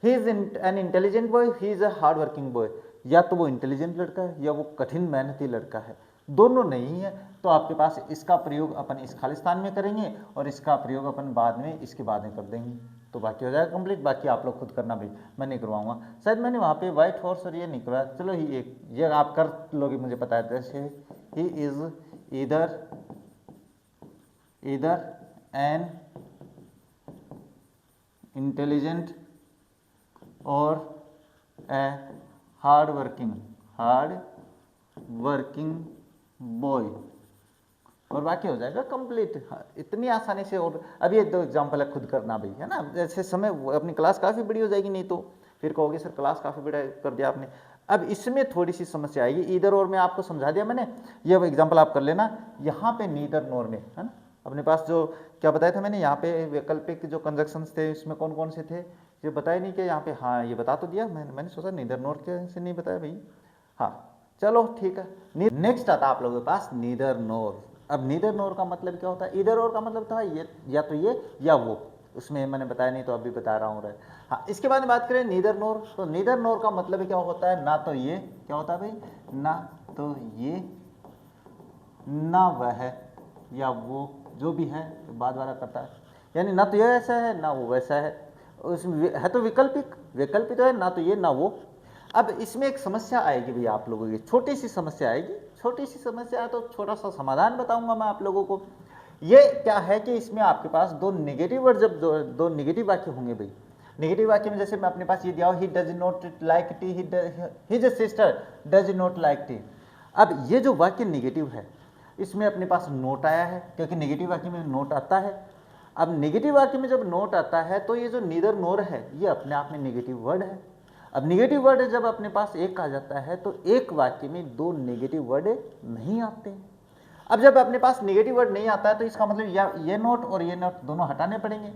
He is an intelligent boy, he is a hard working boy. या तो वो इंटेलिजेंट लड़का है या वो कठिन मेहनती लड़का है, दोनों नहीं है। तो आपके पास इसका प्रयोग अपन इस खालिस्तान में करेंगे और इसका प्रयोग अपन बाद में इसके बाद में कर देंगे, तो बाकी हो जाएगा कंप्लीट। बाकी आप लोग खुद करना भाई, मैं नहीं करवाऊंगा, शायद मैंने वहाँ पे व्हाइट हॉर्स और ये नहीं करवाया, चलो ये आप कर लोगे, मुझे पता है। जैसे ही इज इधर एन इंटेलिजेंट और ए हार्ड वर्किंग बॉय, और बाकी हो जाएगा कंप्लीट। इतनी आसानी से। और अब ये दो एग्जाम्पल है, खुद करना भाई, है ना। जैसे समय अपनी क्लास काफ़ी बड़ी हो जाएगी, नहीं तो फिर कहोगे सर क्लास काफ़ी बड़ा कर दिया आपने। अब इसमें थोड़ी सी समस्या आएगी, इधर और में आपको समझा दिया मैंने, ये एग्जाम्पल आप कर लेना। यहाँ पे नीदर नोर में, है ना, अपने पास जो क्या बताया था मैंने, यहाँ पे वैकल्पिक जो कंजक्शंस थे इसमें कौन कौन से थे, ये बताया नहीं कि यहाँ पे, हाँ ये बता तो दिया मैंने सोचा नीदर नोर के से नहीं बताया भाई। हाँ चलो ठीक है। नेक्स्ट आता है आप लोगों के पास नीदर नोर। अब नीदर नोर का मतलब क्या होता है, इधर और का मतलब था ये या तो ये या वो, उसमें मैंने बताया नहीं तो अभी बता रहा हूँ। हाँ, इसके बाद में बात करें नीदर नोर, तो नीदर नोर का मतलब क्या होता है, ना तो ये, क्या होता है भाई, ना तो ये ना वह या वो, जो भी है तो बाद वाला करता है, यानी ना तो ये ऐसा है ना वो वैसा है, उसमें है तो वैकल्पिक तो है, ना तो ये ना वो। अब इसमें एक समस्या आएगी भैया आप लोगों की, छोटी सी समस्या आएगी, छोटी सी समस्या है तो छोटा सा समाधान बताऊंगा मैं आप लोगों को। ये क्या है कि इसमें आपके पास दो निगेटिव वर्ड, जब दो निगेटिव वाक्य होंगे भाई, नेगेटिव वाक्य में जैसे मैं अपने पास ये दिया हो, he does not like T, his sister does not like T. अब ये जो वाक्य नेगेटिव है इसमें अपने पास नोट आया है, क्योंकि नेगेटिव वाक्य में नोट आता है। अब नेगेटिव वाक्य में जब नोट आता है तो ये जो नीदर नोर है ये अपने आप में नेगेटिव वर्ड है। अब नेगेटिव वर्ड जब अपने पास एक आ जाता है तो एक वाक्य में दो नेगेटिव वर्ड नहीं आते हैं। अब जब अपने पास नेगेटिव वर्ड नहीं आता है तो इसका मतलब या ये नोट और ये नोट दोनों हटाने पड़ेंगे।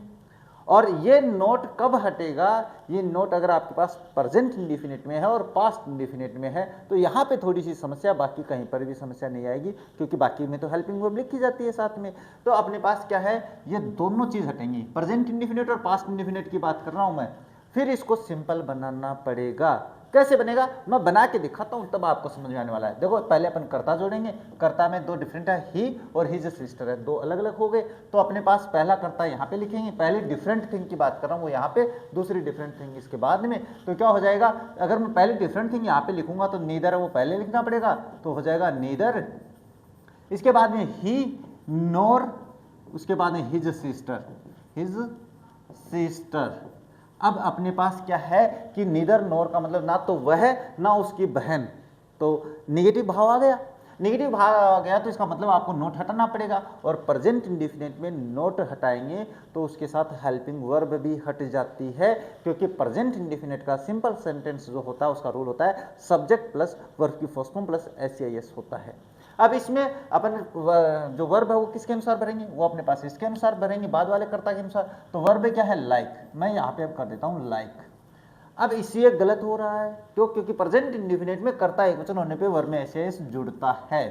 और ये नोट कब हटेगा, ये नोट अगर आपके पास प्रेजेंट इंडेफिनिट में है और पास्ट इंडेफिनिट में है तो यहाँ पे थोड़ी सी समस्या, बाकी कहीं पर भी समस्या नहीं आएगी, क्योंकि बाकी में तो हेल्पिंग वर्ब लिखी जाती है साथ में। तो अपने पास क्या है, ये दोनों चीज़ हटेंगी, प्रेजेंट इंडेफिनिट और पास्ट इंडेफिनिट की बात कर रहा हूँ मैं। फिर इसको सिंपल बनाना पड़ेगा। कैसे बनेगा मैं बना के दिखाता हूँ, तब आपको समझ में आने वाला है। देखो पहले अपन कर्ता जोड़ेंगे, कर्ता में दो डिफरेंट है, ही और हिज सिस्टर है, दो अलग अलग हो गए। तो अपने पास पहला कर्ता यहाँ पे लिखेंगे, पहले डिफरेंट थिंग की बात कर रहा हूँ वो यहाँ पे, दूसरी डिफरेंट थिंग इसके बाद में। तो क्या हो जाएगा, अगर मैं पहले डिफरेंट थिंग यहाँ पे लिखूंगा तो नीदर वो पहले लिखना पड़ेगा, तो हो जाएगा नीदर, इसके बाद में ही नोर, उसके बाद में हिज सिस्टर, हिज सिस्टर। अब अपने पास क्या है कि नीदर नोर का मतलब ना तो वह ना उसकी बहन, तो नेगेटिव भाव आ गया। नेगेटिव भाव आ गया तो इसका मतलब आपको नोट हटाना पड़ेगा, और प्रेजेंट इंडेफिनिट में नोट हटाएंगे तो उसके साथ हेल्पिंग वर्ब भी हट जाती है, क्योंकि प्रेजेंट इंडेफिनिट का सिंपल सेंटेंस जो होता है उसका रूल होता है सब्जेक्ट प्लस वर्ब की फर्स्ट फॉर्म प्लस एस होता है। अब इसमें अपन जो वर्ब है वो किसके अनुसार भरेंगे, वो अपने पास इसके अनुसार भरेंगे, बाद वाले कर्ता के अनुसार। तो वर्ब क्या है, लाइक, मैं यहाँ पे अब कर देता हूँ लाइक। अब इससे गलत हो रहा है, क्यों, क्योंकि प्रेजेंट इंडेफिनिट में कर्ता एकवचन होने पे वर्ब में एस जुड़ता है,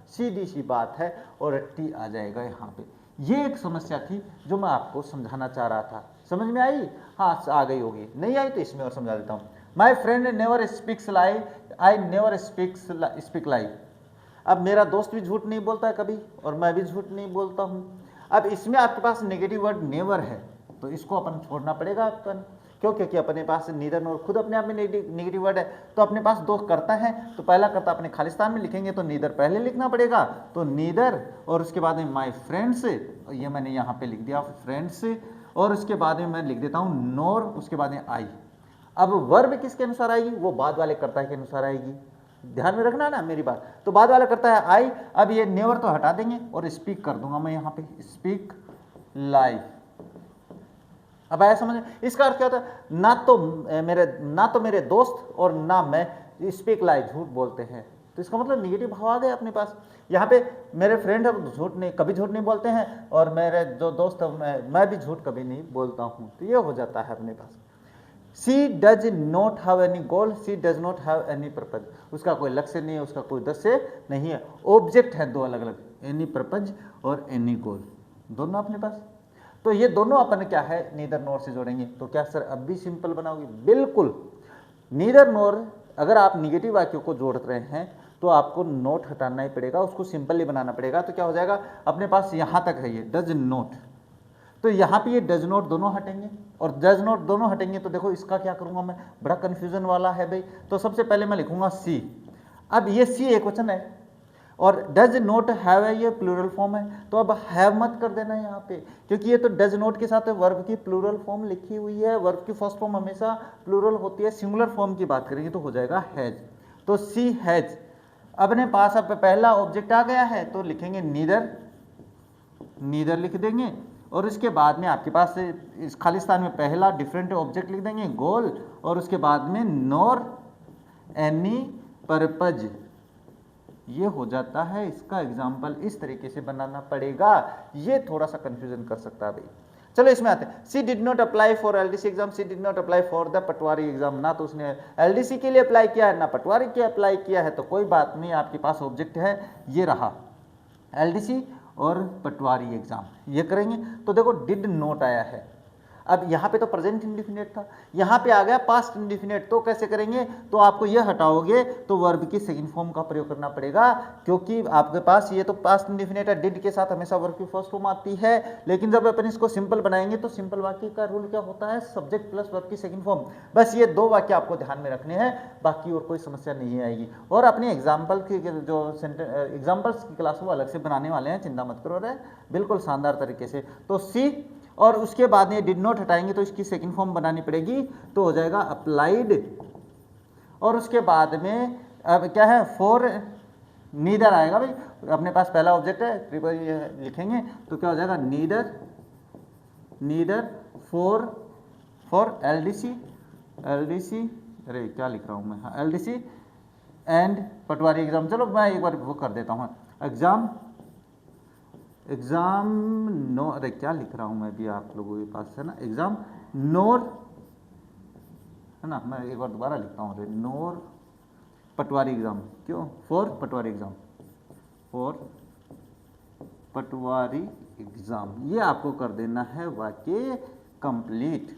सीधी सी बात है, और टी आ जाएगा यहाँ पे। ये एक समस्या थी जो मैं आपको समझाना चाह रहा था, समझ में आई? हाँ आ गई होगी, नहीं आई तो इसमें और समझा देता हूँ। My friend never speaks lie, I never speak lie. अब मेरा दोस्त भी झूठ नहीं बोलता है कभी, और मैं भी झूठ नहीं बोलता हूँ। अब इसमें आपके पास नेगेटिव वर्ड नेवर है, तो इसको अपन छोड़ना पड़ेगा अपन, क्यों, क्योंकि अपने पास नीदर नोर खुद अपने आप में नेगेटिव वर्ड है। तो अपने पास दो कर्ता है, तो पहला कर्ता अपने खालिस्तान में लिखेंगे तो नीदर पहले लिखना पड़ेगा, तो नीदर, और उसके बाद में माई फ्रेंड्स, ये मैंने यहाँ पे लिख दिया फ्रेंड्स, और उसके बाद में मैं लिख देता हूँ नोर, उसके बाद में आई। अब वर्ब किसके अनुसार आएगी, वो बाद वाले कर्ता के अनुसार आएगी, ध्यान में रखना ना मेरी बात। तो बाद वाला करता है आई, अब ये नेवर तो हटा देंगे और स्पीक कर दूंगा मैं यहाँ पे, स्पीक लाइव। अब आया समझ, इसका अर्थ क्या होता है, ना तो मेरे दोस्त और ना मैं स्पीक लाइव झूठ बोलते हैं, तो इसका मतलब नेगेटिव भाव आ गया अपने पास। यहाँ पे मेरे फ्रेंड है झूठ नहीं, कभी झूठ नहीं बोलते हैं, और मेरे जो दोस्त है मैं भी झूठ कभी नहीं बोलता हूँ, तो ये हो जाता है अपने पास। She does not have any goal, she does not have any purpose, उसका कोई लक्ष्य नहीं है, उसका कोई उद्देश्य नहीं है। ऑब्जेक्ट है दो अलग अलग, एनी पर्पज और एनी गोल, दोनों अपने पास। तो ये दोनों अपन क्या है, नीदर नोर से जोड़ेंगे। तो क्या सर अब भी सिंपल बनाओगे, बिल्कुल। नीदर नोर अगर आप निगेटिव वाक्यों को जोड़ रहे हैं तो आपको नोट हटाना ही पड़ेगा, उसको सिंपल ही बनाना पड़ेगा। तो क्या हो जाएगा, अपने पास यहाँ तक है ये डज नोट, तो यहाँ पे ये डज नोट दोनों हटेंगे, और डज नोट दोनों हटेंगे तो देखो इसका क्या करूँगा मैं, बड़ा कन्फ्यूजन वाला है भाई। तो सबसे पहले मैं लिखूंगा सी। अब ये सी एक वचन है और डज नोट हैव है, ये प्लूरल फॉर्म है, तो अब हैव मत कर देना यहाँ पे, क्योंकि ये तो डज नोट के साथ वर्ब की प्लूरल फॉर्म लिखी हुई है। वर्ब की फर्स्ट फॉर्म हमेशा प्लूरल होती है, सिंगुलर फॉर्म की बात करेंगे तो हो जाएगा हैज, तो सी हैज। अपने पास अब पहला ऑब्जेक्ट आ गया है तो लिखेंगे नीदर, नीदर लिख देंगे, और उसके बाद में आपके पास इस खालिस्तान में पहला डिफरेंट ऑब्जेक्ट लिख देंगे गोल, और उसके बाद में नोर एनी पर्पज, ये हो जाता है। इसका एग्जाम्पल इस तरीके से बनाना पड़ेगा, ये थोड़ा सा कंफ्यूजन कर सकता है भाई। चलो इसमें आते हैं। She did not apply for LDC exam, she did not apply for the Patwari exam, ना तो उसने एलडीसी के लिए अप्लाई किया है ना पटवारी के अप्लाई किया है, तो कोई बात नहीं, आपके पास ऑब्जेक्ट है ये रहा एलडीसी और पटवारी एग्जाम, ये करेंगे। तो देखो डिड नोट आया है, अब यहाँ पे तो प्रेजेंट इंडिफिनिट था, यहाँ पे आ गया पास्ट इंडिफिनिट, तो कैसे करेंगे, तो आपको ये हटाओगे तो वर्ब की सेकंड फॉर्म का प्रयोग करना पड़ेगा, क्योंकि आपके पास ये तो पास्ट इंडिफिनिट है, डिड के साथ हमेशा वर्ब की फर्स्ट फॉर्म आती है। लेकिन जब अपन इसको सिंपल बनाएंगे तो सिंपल वाक्य का रूल क्या होता है, सब्जेक्ट प्लस वर्ब की सेकंड फॉर्म। बस ये दो वाक्य आपको ध्यान में रखने हैं, बाकी और कोई समस्या नहीं आएगी। और अपने एग्जाम्पल की जो एग्जाम्पल्स की क्लास वो अलग से बनाने वाले हैं, चिंता मत करो, रहे बिल्कुल शानदार तरीके से। तो सी और उसके बाद ये डिड नॉट हटाएंगे तो इसकी सेकंड फॉर्म बनानी पड़ेगी, तो हो जाएगा अप्लाइड। और उसके बाद में अब क्या है, फॉर नीदर आएगा भाई, अपने पास पहला ऑब्जेक्ट है, प्रीपोजिशन लिखेंगे तो क्या हो जाएगा, नीदर फॉर एलडीसी, अरे क्या लिख रहा हूँ मैं, हाँ एलडीसी एंड पटवारी एग्जाम। चलो मैं एक बार वो कर देता हूँ, एग्जाम नो, अरे क्या लिख रहा हूँ मैं भी, आप लोगों के पास है ना, एग्जाम नोर है ना, मैं एक बार दोबारा लिखता हूँ, अरे नोर पटवारी एग्जाम, क्यों, फॉर पटवारी एग्जाम, ये आपको कर देना है वाक्य कंप्लीट।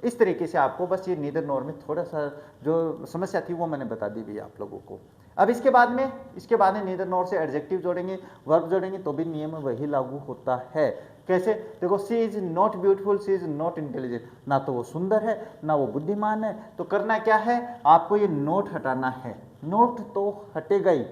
इस तरीके से आपको बस ये नीदर नॉर में थोड़ा सा जो समस्या थी वो मैंने बता दी भी आप लोगों को। अब इसके बाद में नीदर नॉर से एडजेक्टिव जोड़ेंगे, वर्ब जोड़ेंगे तो भी नियम वही लागू होता है। कैसे, देखो, she is not beautiful, she is not intelligent, ना तो वो सुंदर है ना वो बुद्धिमान है, तो करना क्या है, आपको ये नोट हटाना है, नोट तो हटेगा ही,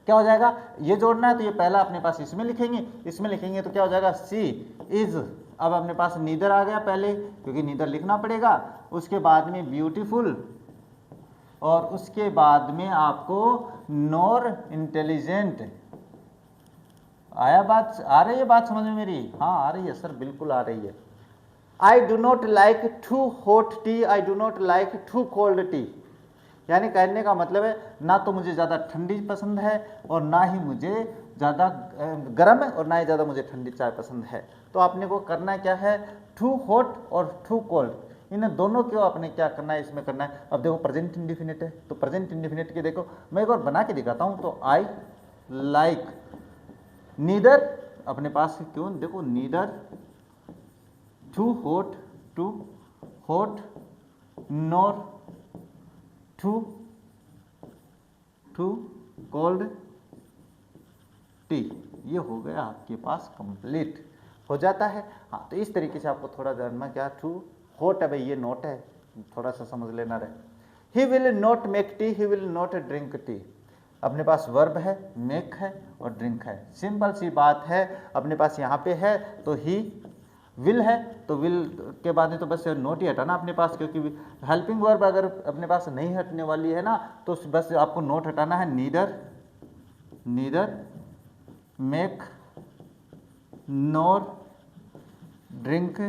क्या हो जाएगा, ये जोड़ना है तो ये पहला अपने पास इसमें लिखेंगे तो क्या हो जाएगा, सी इज, अब अपने पास नीदर आ गया पहले क्योंकि नीदर लिखना पड़ेगा, उसके बाद में ब्यूटीफुल, और उसके बाद में आपको नॉर इंटेलिजेंट। आ रही है बात समझ में मेरी, हाँ आ रही है सर, बिल्कुल आ रही है। I do not like too hot tea, I do not like too cold tea, यानी कहने का मतलब है ना तो मुझे ज़्यादा ठंडी पसंद है और ना ही मुझे ज़्यादा गर्म है और ना ही ज़्यादा मुझे ठंडी चाय पसंद है। तो आपने को करना क्या है, टू हॉट और टू कोल्ड, इन दोनों को आपने क्या करना है, इसमें करना है। अब देखो प्रेजेंट इंडिफिनिट है तो प्रेजेंट इंडिफिनिट के देखो मैं एक बार बना के दिखाता हूँ, तो आई लाइक नीदर, अपने पास क्यों देखो, neither too hot nor too cold tea, ये हो गया आपके पास कंप्लीट हो जाता है। हाँ, तो इस तरीके से आपको थोड़ा जानना, क्या टू हॉट है भाई, ये नोट है, थोड़ा सा समझ लेना रहे। He will not make tea, he will not drink tea, अपने पास वर्ब है, मेक है और ड्रिंक है, सिंपल सी बात है। अपने पास यहाँ पे है तो ही विल है, तो विल के बाद तो बस नोट ही हटाना अपने पास, क्योंकि हेल्पिंग वर्ब अगर अपने पास नहीं हटने वाली है ना तो बस आपको नोट हटाना है, neither make nor drink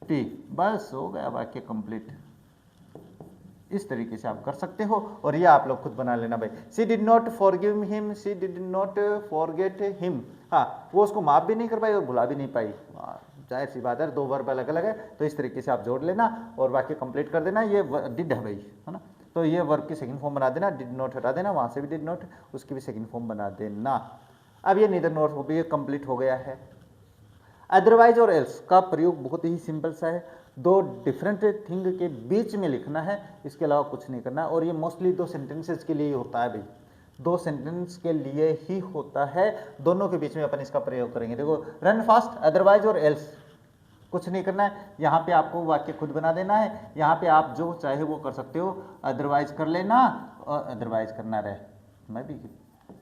tea, बस हो गया वाक्य कंप्लीट। इस तरीके से आप कर सकते हो और ये आप लोग खुद बना लेना भाई। She did not forgive him, she did not forget him, हाँ वो उसको माफ भी नहीं कर पाई और भुला भी नहीं पाई, जाहिर सी बात है, दो वर्ब अलग अलग है, तो इस तरीके से आप जोड़ लेना और वाक्य कंप्लीट कर देना। ये डिड है भाई, है ना, तो ये वर्ब की सेकंड फॉर्म बना देना, डिड नॉट हटा देना, वहाँ से भी डिड नॉट, उसकी भी सेकंड फॉर्म बना देना। अब ये नीदर नॉर भी कंप्लीट हो गया है। अदरवाइज और एल्स का प्रयोग बहुत ही सिंपल सा है, दो डिफरेंट थिंग के बीच में लिखना है, इसके अलावा कुछ नहीं करना है। और ये मोस्टली दो सेंटेंसेस के लिए होता है भाई, दो सेंटेंस के लिए ही होता है, दोनों के बीच में अपन इसका प्रयोग करेंगे। देखो, रन फास्ट, अदरवाइज और एल्स, कुछ नहीं करना है, यहाँ पे आपको वाक्य खुद बना देना है, यहाँ पे आप जो चाहे वो कर सकते हो, अदरवाइज कर लेना और अदरवाइज करना रहे। मैं भी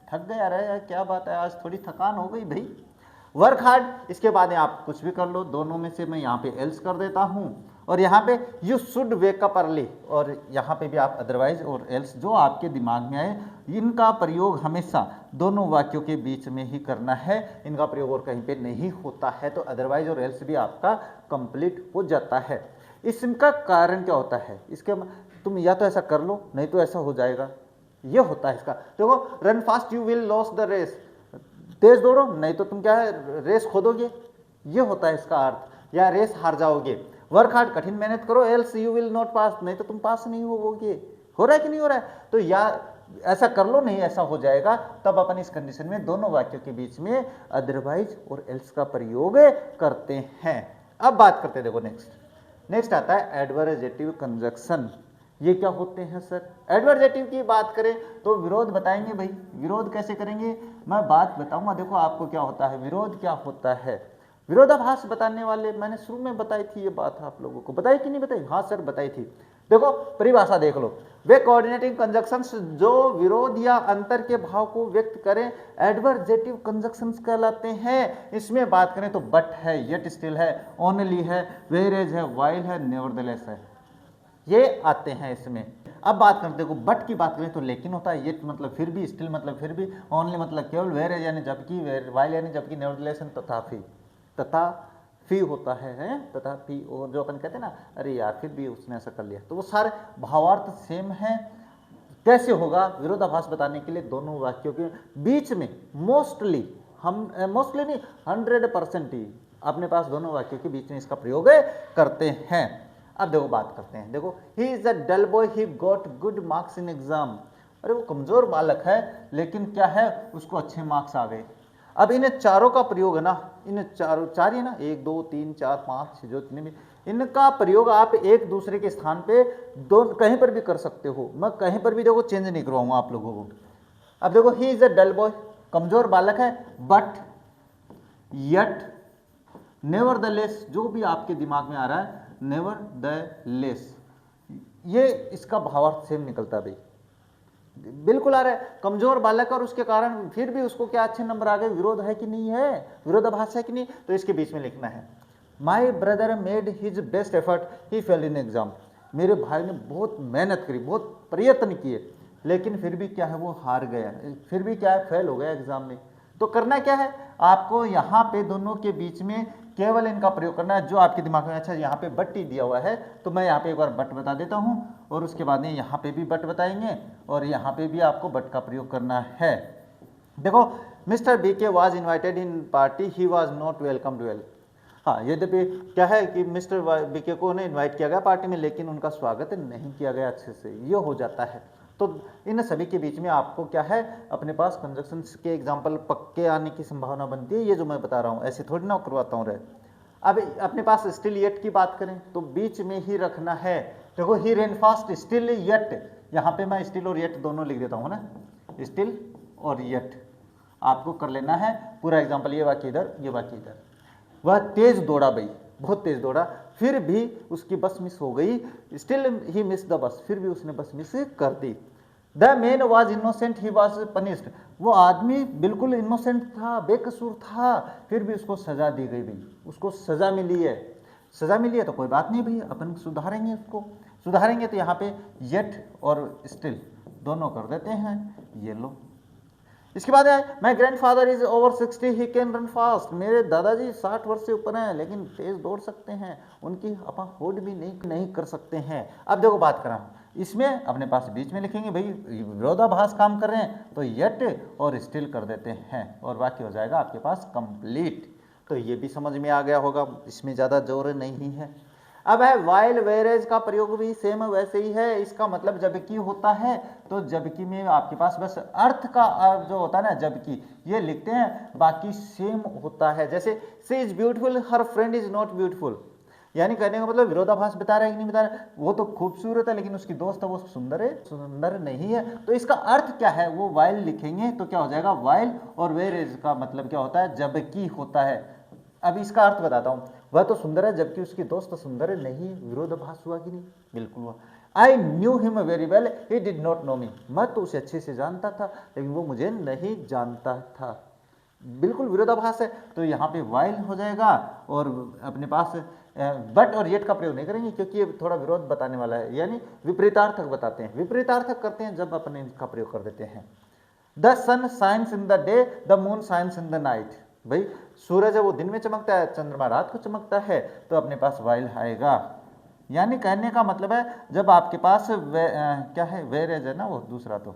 थक गया रहे, क्या बात है, आज थोड़ी थकान हो गई भाई। वर्क हार्ड, इसके बाद आप कुछ भी कर लो, दोनों में से मैं यहाँ पे एल्स कर देता हूँ और यहाँ पे you should wake up early, और यहाँ पे भी आप अदरवाइज और एल्स जो आपके दिमाग में आए, इनका प्रयोग हमेशा दोनों वाक्यों के बीच में ही करना है, इनका प्रयोग और कहीं पे नहीं होता है। तो अदरवाइज और एल्स भी आपका कंप्लीट हो जाता है। इसका कारण क्या होता है, इसके तुम या तो ऐसा कर लो नहीं तो ऐसा हो जाएगा, ये होता है इसका। देखो, run fast you will lose the race, तेज दौड़ो नहीं तो तुम क्या है रेस खो दोगे, ये होता है इसका अर्थ, या रेस हार जाओगे। वर्क हार्ड, कठिन मेहनत करो, else you will not pass, नहीं तो तुम पास नहीं होगे। हो रहा है कि नहीं हो रहा है, तो या ऐसा कर लो नहीं ऐसा हो जाएगा, तब अपन इस कंडीशन में दोनों वाक्यों के बीच में अदरवाइज और एल्स का प्रयोग करते हैं। अब बात करते हैं, देखो नेक्स्ट आता है एडवर्जेटिव कंजक्शन। ये क्या होते हैं सर? एडवर्जेटिव की बात करें तो विरोध बताएंगे भाई, विरोध कैसे करेंगे मैं बात बताऊंगा। देखो आपको क्या होता है, विरोध क्या होता है, विरोधाभास बताने वाले मैंने शुरू में बताई थी, ये बात आप लोगों को बताई कि नहीं बताई? हाँ सर बताई थी। देखो परिभाषा देख लो, वे कोऑर्डिनेटिंग कंजक्शंस जो विरोध या अंतर के भाव को व्यक्त करें एडवर्जेटिव कंजक्शंस कहलाते हैं। इसमें बात करें तो बट है, येट स्टिल है, ओनली है, वेरेज है, वाइल है, नेवरदलेस है, ये आते हैं इसमें। अब बात करते देखो बट की बात करें तो लेकिन होता है, येट मतलब फिर भी, स्टिल मतलब फिर भी, ओनली मतलब केवल, वेरेज यानी जबकि, वाइल यानी जबकि, नेवरदलेस तथापि, तथा फी होता है तथा फी, और जो अपन कहते हैं ना अरे यार फिर भी उसने ऐसा कर लिया, तो वो सारे भावार्थ सेम हैं। कैसे होगा विरोधाभास बताने के लिए दोनों वाक्यों के बीच में मोस्टली, हम मोस्टली नहीं 100% ही अपने पास दोनों वाक्यों के बीच में इसका प्रयोग करते हैं। अब देखो बात करते हैं, देखो he is a dull boy he got good marks in exam. अरे वो कमजोर बालक है लेकिन क्या है उसको अच्छे मार्क्स आ गए। अब इन चारों का प्रयोग है ना, इन चारों, चार ही है ना, 1 2 3 4 5 6 जो जितने भी, इनका प्रयोग आप एक दूसरे के स्थान पे दो कहीं पर भी कर सकते हो। मैं कहीं पर भी देखो चेंज नहीं करवाऊंगा आप लोगों को। अब देखो he is a dull boy, कमजोर बालक है, but, yet, never the less, जो भी आपके दिमाग में आ रहा है, नेवर द लेस, ये इसका भावार्थ सेम निकलता है भाई, बिल्कुल आ रहा है। कमजोर बालक और उसके कारण फिर भी उसको क्या अच्छे नंबर आ गए, विरोध है कि नहीं है, विरोधाभास है कि नहीं, तो इसके बीच में लिखना है my brother made his best effort he fail in exam. मेरे भाई ने बहुत मेहनत करी, बहुत प्रयत्न किए, लेकिन फिर भी क्या है वो हार गया, फिर भी क्या है फेल हो गया एग्जाम में। तो करना क्या है आपको, यहाँ पे दोनों के बीच में केवल इनका प्रयोग करना है जो आपके दिमाग में, अच्छा यहाँ पे बट ही दिया हुआ है तो मैं यहाँ पे एक बार बट बता देता हूँ, और उसके बाद में यहाँ पे भी बट बताएंगे, और यहाँ पे भी आपको बट का प्रयोग करना है। देखो मिस्टर बी के was invited in party, he was not welcome well. हाँ, यद्यपि क्या है कि मिस्टर बीके को ने इन्वाइट किया गया पार्टी में, लेकिन उनका स्वागत नहीं किया गया अच्छे से, ये हो जाता है। तो इन सभी के बीच में आपको क्या है अपने पास कंजक्शंस के एग्जाम्पल पक्के आने की संभावना बनती है, ये जो मैं बता रहा हूँ ऐसे थोड़ी ना करवाता हूँ। अब अपने पास स्टिल येट की बात करें तो बीच में ही रखना है। देखो ही रेन फास्ट, स्टिल येट, यहाँ पे मैं स्टिल और येट दोनों लिख देता हूँ ना, स्टिल और येट आपको कर लेना है पूरा एग्जाम्पल। ये वाक्य इधर, ये वाक्य इधर। वह तेज दौड़ा भाई, बहुत तेज दौड़ा, फिर भी उसकी बस मिस हो गई, still he miss the bus, फिर भी उसने बस मिस कर दी। The man was innocent he was punished, वो आदमी बिल्कुल इनोसेंट था, बेकसूर था, फिर भी उसको सजा दी गई भाई, उसको सजा मिली है। सजा मिली है तो कोई बात नहीं भाई, अपन सुधारेंगे, उसको सुधारेंगे। तो यहाँ पे येट और स्टिल दोनों कर देते हैं, ये लो। इसके बाद है my grand father is over 60 he can run fast, मेरे दादाजी 60 वर्ष से ऊपर हैं लेकिन तेज दौड़ सकते हैं, उनकी अपन होड़ भी नहीं कर सकते हैं। अब देखो बात करा इसमें अपने पास बीच में लिखेंगे भाई, विरोधाभास काम कर रहे हैं तो येट और स्टिल कर देते हैं और वाक्य हो जाएगा आपके पास कंप्लीट। तो ये भी समझ में आ गया होगा, इसमें ज़्यादा जोर नहीं है। अब है वाइल वेरेज का प्रयोग भी सेम वैसे ही है। इसका मतलब जबकि होता है तो जबकि में आपके पास बस अर्थ का जो होता है ना जबकि, ये लिखते हैं, बाकी सेम होता है। जैसे she is beautiful her friend is not beautiful, यानी कहने का मतलब विरोधाभास बता रहा है कि नहीं बता रहा है, वो तो खूबसूरत है लेकिन उसकी दोस्त है वो सुंदर है, सुंदर नहीं है। तो इसका अर्थ क्या है, वो वाइल लिखेंगे तो क्या हो जाएगा, वाइल और वेरेज का मतलब क्या होता है, जबकि होता है। अब इसका अर्थ बताता हूँ, वह तो सुंदर है जबकि उसकी दोस्त सुंदर नहीं, विरोधाभास हुआ कि नहीं, बिल्कुल हुआ। I knew him very well he did not know me, मैं तो उसे अच्छे से जानता था लेकिन वो मुझे नहीं जानता था, बिल्कुल विरोधाभास है। तो यहाँ पे वाइल हो जाएगा और अपने पास बट और येट का प्रयोग नहीं करेंगे क्योंकि ये थोड़ा विरोध बताने वाला है, यानी विपरीतार्थक बताते हैं। विपरीतार्थक करते हैं जब अपन इनका प्रयोग कर देते हैं। The sun shines in the day the moon shines in the night, भाई सूरज है वो दिन में चमकता है, चंद्रमा रात को चमकता है, तो अपने पास वाइल आएगा। यानी कहने का मतलब है जब आपके पास क्या है वेरेज है ना, वो दूसरा, तो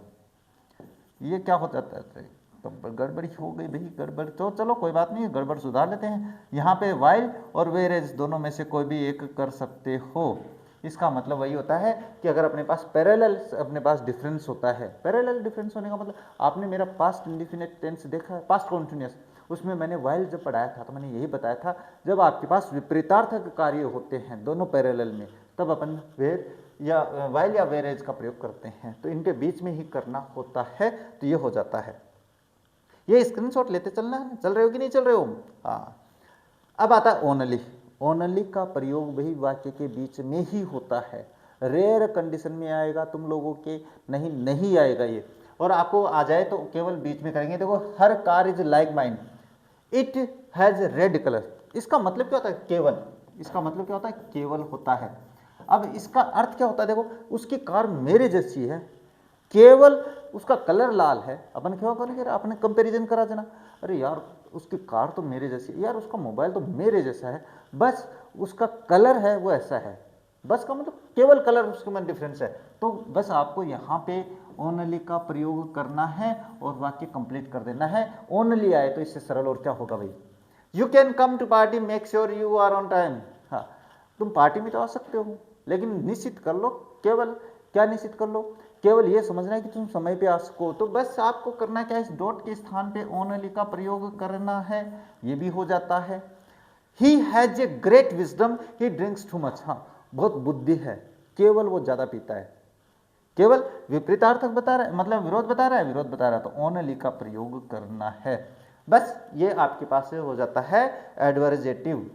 ये क्या हो जाता है, तो गड़बड़ी हो गई भाई, गड़बड़ तो चलो कोई बात नहीं, गड़बड़ सुधार लेते हैं। यहाँ पे वाइल और वेरेज दोनों में से कोई भी एक कर सकते हो। इसका मतलब वही होता है कि अगर अपने पास पैरेलल, अपने पास डिफरेंस होता है, पैरेलल डिफरेंस होने का मतलब आपने मेरा पास्ट इंडिफिनिट टेंस देखा है, पास्ट कॉन्टिन्यूअस, उसमें मैंने वाइल जब पढ़ाया था तो मैंने यही बताया था, जब आपके पास विपरीतार्थक कार्य होते हैं दोनों पैरेलल में, तब अपन वेर या वाइल या वेरेज का प्रयोग करते हैं, तो इनके बीच में ही करना होता है। तो ये हो जाता है। ये स्क्रीनशॉट लेते चलना है, चल रहे हो कि नहीं चल रहे हो? हाँ। अब आता है ओनली। ओनली का प्रयोग वही वाक्य के बीच में ही होता है। रेयर कंडीशन में आएगा तुम लोगों के, नहीं आएगा ये। और आपको आ जाए तो केवल बीच में करेंगे। देखो, her car is like mine, it has red colour. इसका मतलब क्या होता है? केवल। इसका मतलब क्या होता है? केवल होता है। अब इसका अर्थ क्या होता है? देखो, उसकी कार मेरे जैसी है, केवल उसका कलर लाल है। अपन क्या करेंगे? अपने कंपैरिजन करा देना, अरे यार उसकी कार तो मेरे जैसी है, यार उसका मोबाइल तो मेरे जैसा है, बस उसका कलर है वो ऐसा है। बस का मतलब केवल कलर उसके में डिफरेंस है। तो बस आपको यहाँ पे ओनली का प्रयोग करना है और वाक्य कंप्लीट कर देना है। ओनली आए तो इससे सरल और क्या होगा भाई? You can come to party, make sure you are on time. हाँ, तुम पार्टी में तो आ सकते हो, लेकिन निश्चित कर लो, केवल क्या निश्चित कर लो? केवल ये समझना है कि तुम समय पे आ सको। तो बस आपको करना क्या है? इस डॉट के स्थान पे ओनली का प्रयोग करना है, ये भी हो जाता है। He has a great wisdom, he drinks too much. हाँ, बहुत बुद्धि है, केवल वो ज्यादा पीता है। केवल विपरीतार्थक बता रहा है, मतलब विरोध बता रहा है, विरोध बता रहा है, तो ओनली का प्रयोग करना है। बस ये आपके पास से हो जाता है एडवर्जेटिव।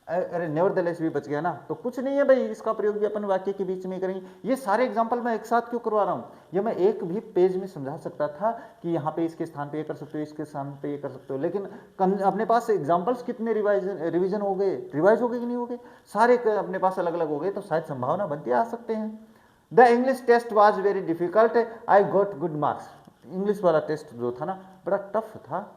अरे नेवरदलेस भी बच गया ना, तो कुछ नहीं है भाई, इसका प्रयोग भी अपन वाक्य के बीच में करेंगे। ये सारे एग्जांपल मैं एक साथ क्यों करवा रहा हूँ? ये मैं एक भी पेज में समझा सकता था कि यहाँ पे इसके स्थान पे ये कर सकते हो, इसके स्थान पे ये कर सकते हो, लेकिन अपने पास एग्जाम्पल्स कितने रिविजन हो गए, रिवाइज हो गए कि नहीं हो गए? सारे अपने पास अलग अलग हो गए, तो शायद संभावना बनती आ सकते हैं। The English test was very difficult, I got good marks. English वाला टेस्ट जो था ना, बड़ा टफ था,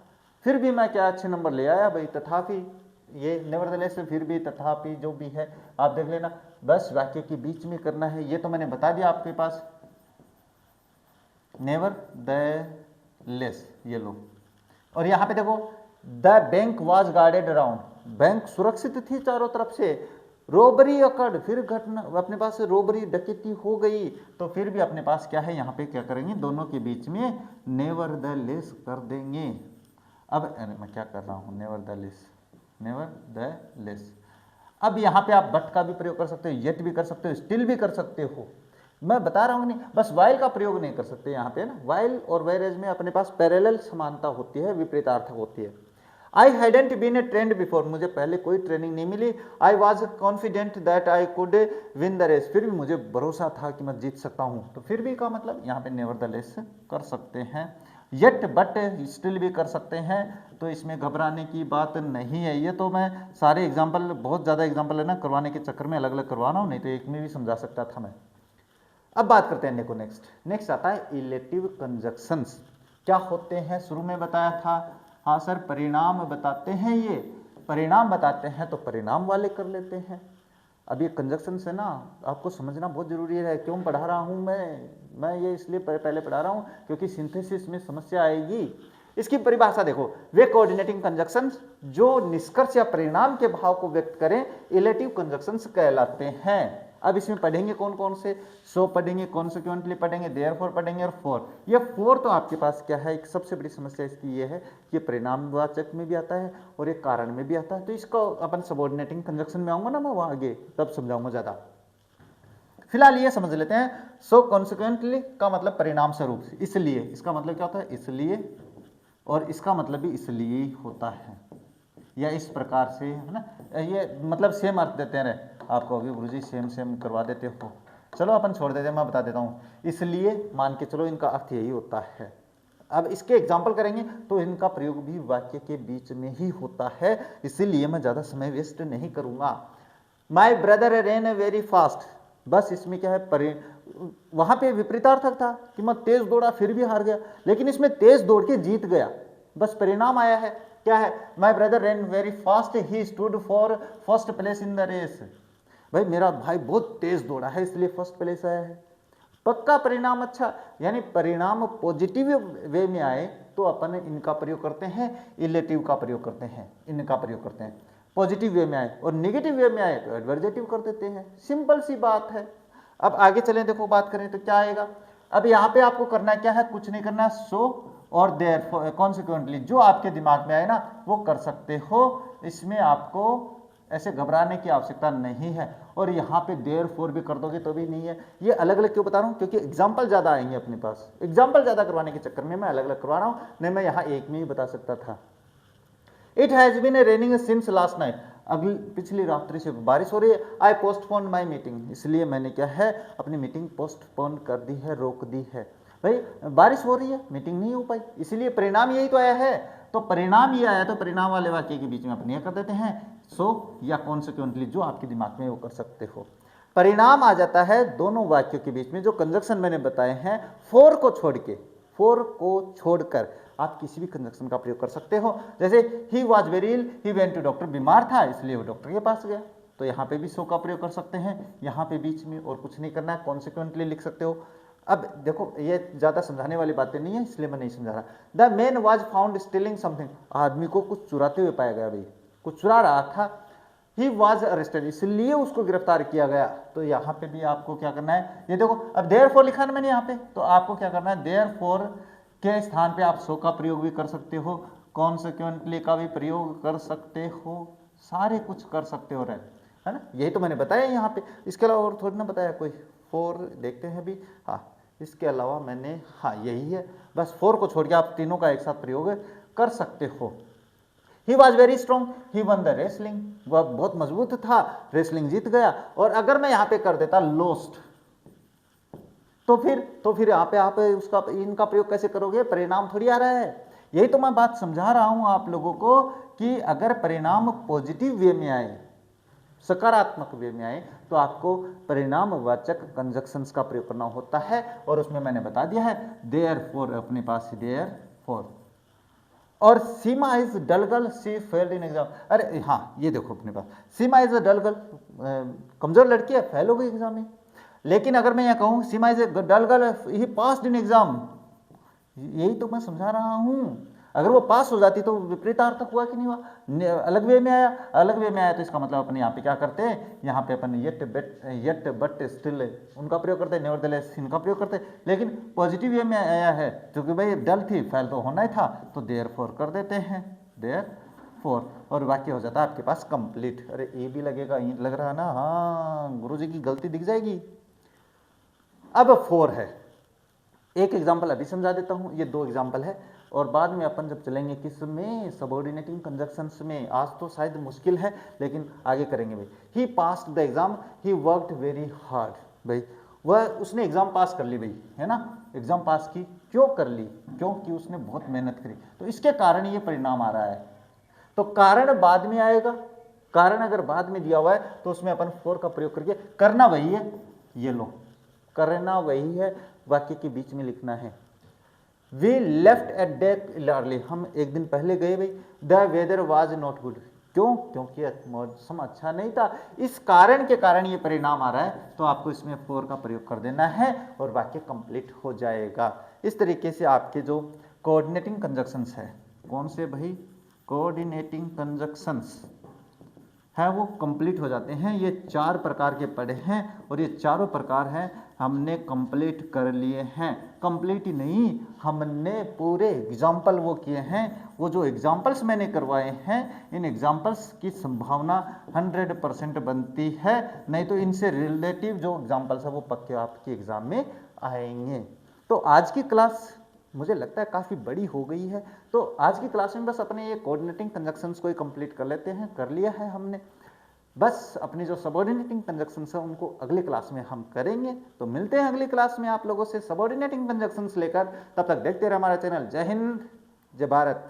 फिर भी मैं क्या अच्छे नंबर ले आया भाई। तथापि ये नेवरदलेस से, फिर भी, तथापि, जो भी है आप देख लेना। बस वाक्य के बीच में करना है, ये तो मैंने बता दिया आपके पास। नेवरदलेस, ये लो। और यहाँ पे देखो, the bank was guarded around, bank सुरक्षित थी चारों तरफ से। रोबरी अकर्ड, फिर घटना अपने पास से रोबरी, डकैती हो गई, तो फिर भी अपने पास क्या है? यहाँ पे क्या करेंगे? दोनों के बीच में नेवरदलेस कर देंगे। अब मैं क्या कर रहा हूँ? नेवरदलेस। अब यहाँ पे आप बट का भी प्रयोग कर सकते हो, येट भी कर सकते हो, स्टिल भी कर सकते हो। मैं बता रहा हूँ नहीं, बस वाइल का प्रयोग नहीं कर सकते यहाँ पे ना। वाइल और वेरेज में अपने पास पैरेलल समानता होती है, विपरीतार्थक होती है। I hadn't been a trained before, मुझे पहले कोई ट्रेनिंग नहीं मिली। I was confident that I could win the race, फिर भी मुझे भरोसा था कि मैं जीत सकता हूँ। तो फिर भी का मतलब यहाँ पे नेवरदलेस कर सकते हैं। येट, बट, स्टिल भी कर सकते हैं, तो इसमें घबराने की बात नहीं है। ये तो मैं सारे एग्जाम्पल, बहुत ज़्यादा एग्जाम्पल है ना, करवाने के चक्कर में अलग अलग करवा रहा हूँ, नहीं तो एक में भी समझा सकता था मैं। अब बात करते हैं देखो, नेक्स्ट आता है इलेटिव कंजक्शंस। क्या होते हैं? शुरू में बताया था, हाँ सर परिणाम बताते हैं, ये परिणाम बताते हैं, तो परिणाम वाले कर लेते हैं। अब ये कंजक्शन से ना आपको समझना बहुत जरूरी है। क्यों पढ़ा रहा हूँ मैं ये इसलिए पहले पढ़ा रहा हूँ क्योंकि सिंथेसिस में समस्या आएगी। इसकी परिभाषा देखो, वे कोऑर्डिनेटिंग कंजक्शंस जो निष्कर्ष या परिणाम के भाव को व्यक्त करें, इलेटिव कंजक्शंस कहलाते हैं। अब इसमें पढ़ेंगे कौन कौन से? सो पढ़ेंगे, कॉन्सिक्वेंटली पढ़ेंगे, देयरफॉर पढ़ेंगे, और फॉर। ये फॉर तो आपके पास क्या है? एक सबसे बड़ी समस्या इसकी ये है कि ये परिणामवाचक में भी आता है और एक कारण में भी आता है। तो इसको अपन सबऑर्डिनेटिंग कंजक्शन में आऊंगा ना मैं वहां आगे, तब समझाऊंगा ज्यादा। फिलहाल ये समझ लेते हैं, सो कॉन्सिक्वेंटली का मतलब परिणाम स्वरूप, इसलिए, इसका मतलब क्या होता है? इसलिए, और इसका मतलब भी इसलिए होता है, या इस प्रकार से, है ना। ये मतलब सेम अर्थ देते हैं आपको। अभी गुरुजी सेम करवा देते हो, चलो अपन छोड़ देते हैं, मैं बता देता हूँ। इसलिए मान के चलो इनका अर्थ यही होता है। अब इसके एग्जाम्पल करेंगे तो इनका प्रयोग भी वाक्य के बीच में ही होता है, इसीलिए मैं ज़्यादा समय वेस्ट नहीं करूँगा। माई ब्रदर रेन वेरी फास्ट, बस इसमें क्या है? वहाँ पे विपरीतार्थक था कि मैं तेज दौड़ा फिर भी हार गया, लेकिन इसमें तेज दौड़ के जीत गया, बस परिणाम आया है। क्या है? My brother ran very fast, he stood for first place in the race. भाई मेरा भाई बहुत तेज दौड़ा है इसलिए फर्स्ट प्लेस आया है। पक्का परिणाम अच्छा, यानी परिणाम पॉजिटिव वे में आए तो अपन इनका प्रयोग करते हैं, इलेटिव का प्रयोग करते हैं, इनका प्रयोग करते हैं। पॉजिटिव वे में आए और नेगेटिव वे में आए तो एडवर्जेटिव कर देते हैं। सिंपल सी बात है। अब आगे चलें, देखो बात करें तो क्या आएगा? अब यहाँ पे आपको करना क्या है? कुछ नहीं करना, सो और देयर कॉन्सिक्वेंटली जो आपके दिमाग में आए ना वो कर सकते हो। इसमें आपको ऐसे घबराने की आवश्यकता नहीं है। और यहाँ पे देयर फोर भी कर दोगे तो भी नहीं है। ये अलग अलग क्यों बता रहा हूँ? क्योंकि एग्जाम्पल ज़्यादा आएंगे अपने पास, एग्जाम्पल ज़्यादा करवाने के चक्कर में मैं अलग अलग करवा रहा हूँ, नहीं मैं यहाँ एक में ही बता सकता था। It has been raining since last night, अगली पिछली रात्रि से बारिश हो रही है। आई पोस्टपोन माई मीटिंग, इसलिए मैंने क्या है अपनी मीटिंग पोस्टपोन कर दी है, रोक दी है। भाई बारिश हो रही है, मीटिंग नहीं हो पाई, इसलिए परिणाम यही तो आया है। तो परिणाम ये आया तो परिणाम वाले वाक्य के बीच में अपन ये कर देते हैं सो या कॉन्सिक्वेंटली, जो आपके दिमाग में वो कर सकते हो। परिणाम आ जाता है दोनों वाक्यों के बीच में, जो कंजक्शन मैंने बताए हैं फॉर को छोड़ के, फॉर को छोड़कर आप किसी भी कंजक्शन का प्रयोग कर सकते हो। जैसे he was very ill, he went to doctor, बीमार था इसलिए वो डॉक्टर के पास गया, तो यहाँ पे भी सो का प्रयोग कर सकते हैं। यहाँ पे बीच में और कुछ नहीं करना है, कॉन्सिक्वेंटली लिख सकते हो। अब देखो ये ज़्यादा समझाने वाली बातें नहीं है, इसलिए मैं नहीं समझा रहा। The man was found stealing something, आदमी को कुछ चुराते हुए पाया गया, भाई कुछ चुरा रहा था। ही वॉज अरेस्टेड, इसलिए उसको गिरफ्तार किया गया। तो यहाँ पे भी आपको क्या करना है, ये देखो अब देयर फॉर लिखा है मैंने यहाँ पे, तो आपको क्या करना है, देयर फॉर के स्थान पे आप सो का प्रयोग भी कर सकते हो, कॉन्सिक्वेंटली का भी प्रयोग कर सकते हो, सारे कुछ कर सकते हो, है ना। यही तो मैंने बताया यहाँ पे, इसके अलावा और थोड़ी ना बताया कोई। फॉर देखते हैं अभी, हाँ इसके अलावा मैंने, हाँ यही है बस, फॉर को छोड़ के आप तीनों का एक साथ प्रयोग कर सकते हो। ही was very strong, he one the wrestling, वह बहुत मजबूत था, रेसलिंग जीत गया। और अगर मैं यहाँ पे कर देता लोस्ट, तो फिर यहाँ पे आप उसका इनका प्रयोग कैसे करोगे, परिणाम थोड़ी आ रहा है। यही तो मैं बात समझा रहा हूं आप लोगों को कि अगर परिणाम पॉजिटिव वे में आए, सकारात्मक वे में आए, तो आपको परिणामवाचक कंजक्शंस का प्रयोग करना होता है। और उसमें मैंने बता दिया है देयरफॉर, अपने पास देयरफॉर। और Seema is dull girl, she failed in exam, अरे हाँ ये देखो अपने पास सीमा इज अ डल गर्ल, कमजोर लड़की है, फेल हो गई एग्जाम में। लेकिन अगर मैं यह कहूँ Seema is a dull girl, he passed in exam, यही तो मैं समझा रहा हूँ। अगर वो पास हो जाती तो विपरीतार्थक हुआ कि नहीं हुआ, अलग वे में आया, अलग वे में आया, तो इसका मतलब अपन यहाँ पे क्या करते हैं, यहाँ पे अपन येट बट स्टिल उनका प्रयोग करते हैं, नेवरदलेस इनका प्रयोग करते हैं। लेकिन पॉजिटिव वे में आया है क्योंकि भाई डल थी, फेल तो होना ही था, तो देयरफॉर कर देते हैं, देयरफॉर, और वाक्य हो जाता है आपके पास कंप्लीट। अरे ए भी लगेगा, ये लग रहा है ना, हाँ गुरुजी की गलती दिख जाएगी। अब फॉर है, एक एग्जाम्पल अभी समझा देता हूं, ये दो एग्जाम्पल है, और बाद में अपन जब चलेंगे किस में, सबऑर्डिनेटिंग कंजक्शंस में। आज तो शायद मुश्किल है लेकिन आगे करेंगे भाई। He passed the exam, he worked very hard, भाई वह उसने एग्जाम पास कर ली भाई, है ना, एग्जाम पास की, क्यों कर ली, क्योंकि उसने बहुत मेहनत करी, तो इसके कारण ये परिणाम आ रहा है। तो कारण बाद में आएगा, कारण अगर बाद में दिया हुआ है तो उसमें अपन फॉर का प्रयोग करके, करना वही है, ये लो करना वही है, वाक्य के बीच में लिखना है। We left at deck early, हम एक दिन पहले गए भाई। The weather was not good, क्यों, क्योंकि मौसम अच्छा नहीं था, इस कारण के कारण ये परिणाम आ रहा है, तो आपको इसमें फॉर का प्रयोग कर देना है और वाक्य कंप्लीट हो जाएगा। इस तरीके से आपके जो कोऑर्डिनेटिंग कंजक्शंस है, कौन से भाई, कोऑर्डिनेटिंग कंजक्शंस है वो कंप्लीट हो जाते हैं। ये 4 प्रकार के पढ़े हैं और ये चारों प्रकार हैं हमने कंप्लीट कर लिए हैं। कंप्लीट ही नहीं, हमने पूरे एग्जाम्पल वो किए हैं, वो जो एग्जाम्पल्स मैंने करवाए हैं, इन एग्जाम्पल्स की संभावना 100% बनती है, नहीं तो इनसे रिलेटिव जो एग्जाम्पल्स है वो पक्के आपके एग्जाम में आएंगे। तो आज की क्लास मुझे लगता है काफ़ी बड़ी हो गई है, तो आज की क्लास में बस अपने ये कोऑर्डिनेटिंग कंजक्शंस को ही कंप्लीट कर लेते हैं, कर लिया है हमने। बस अपनी जो सबऑर्डिनेटिंग कंजक्शंस है उनको अगले क्लास में हम करेंगे। तो मिलते हैं अगली क्लास में आप लोगों से सबऑर्डिनेटिंग कंजक्शंस लेकर, तब तक देखते रहे हमारा चैनल। जय हिंद, जय भारत।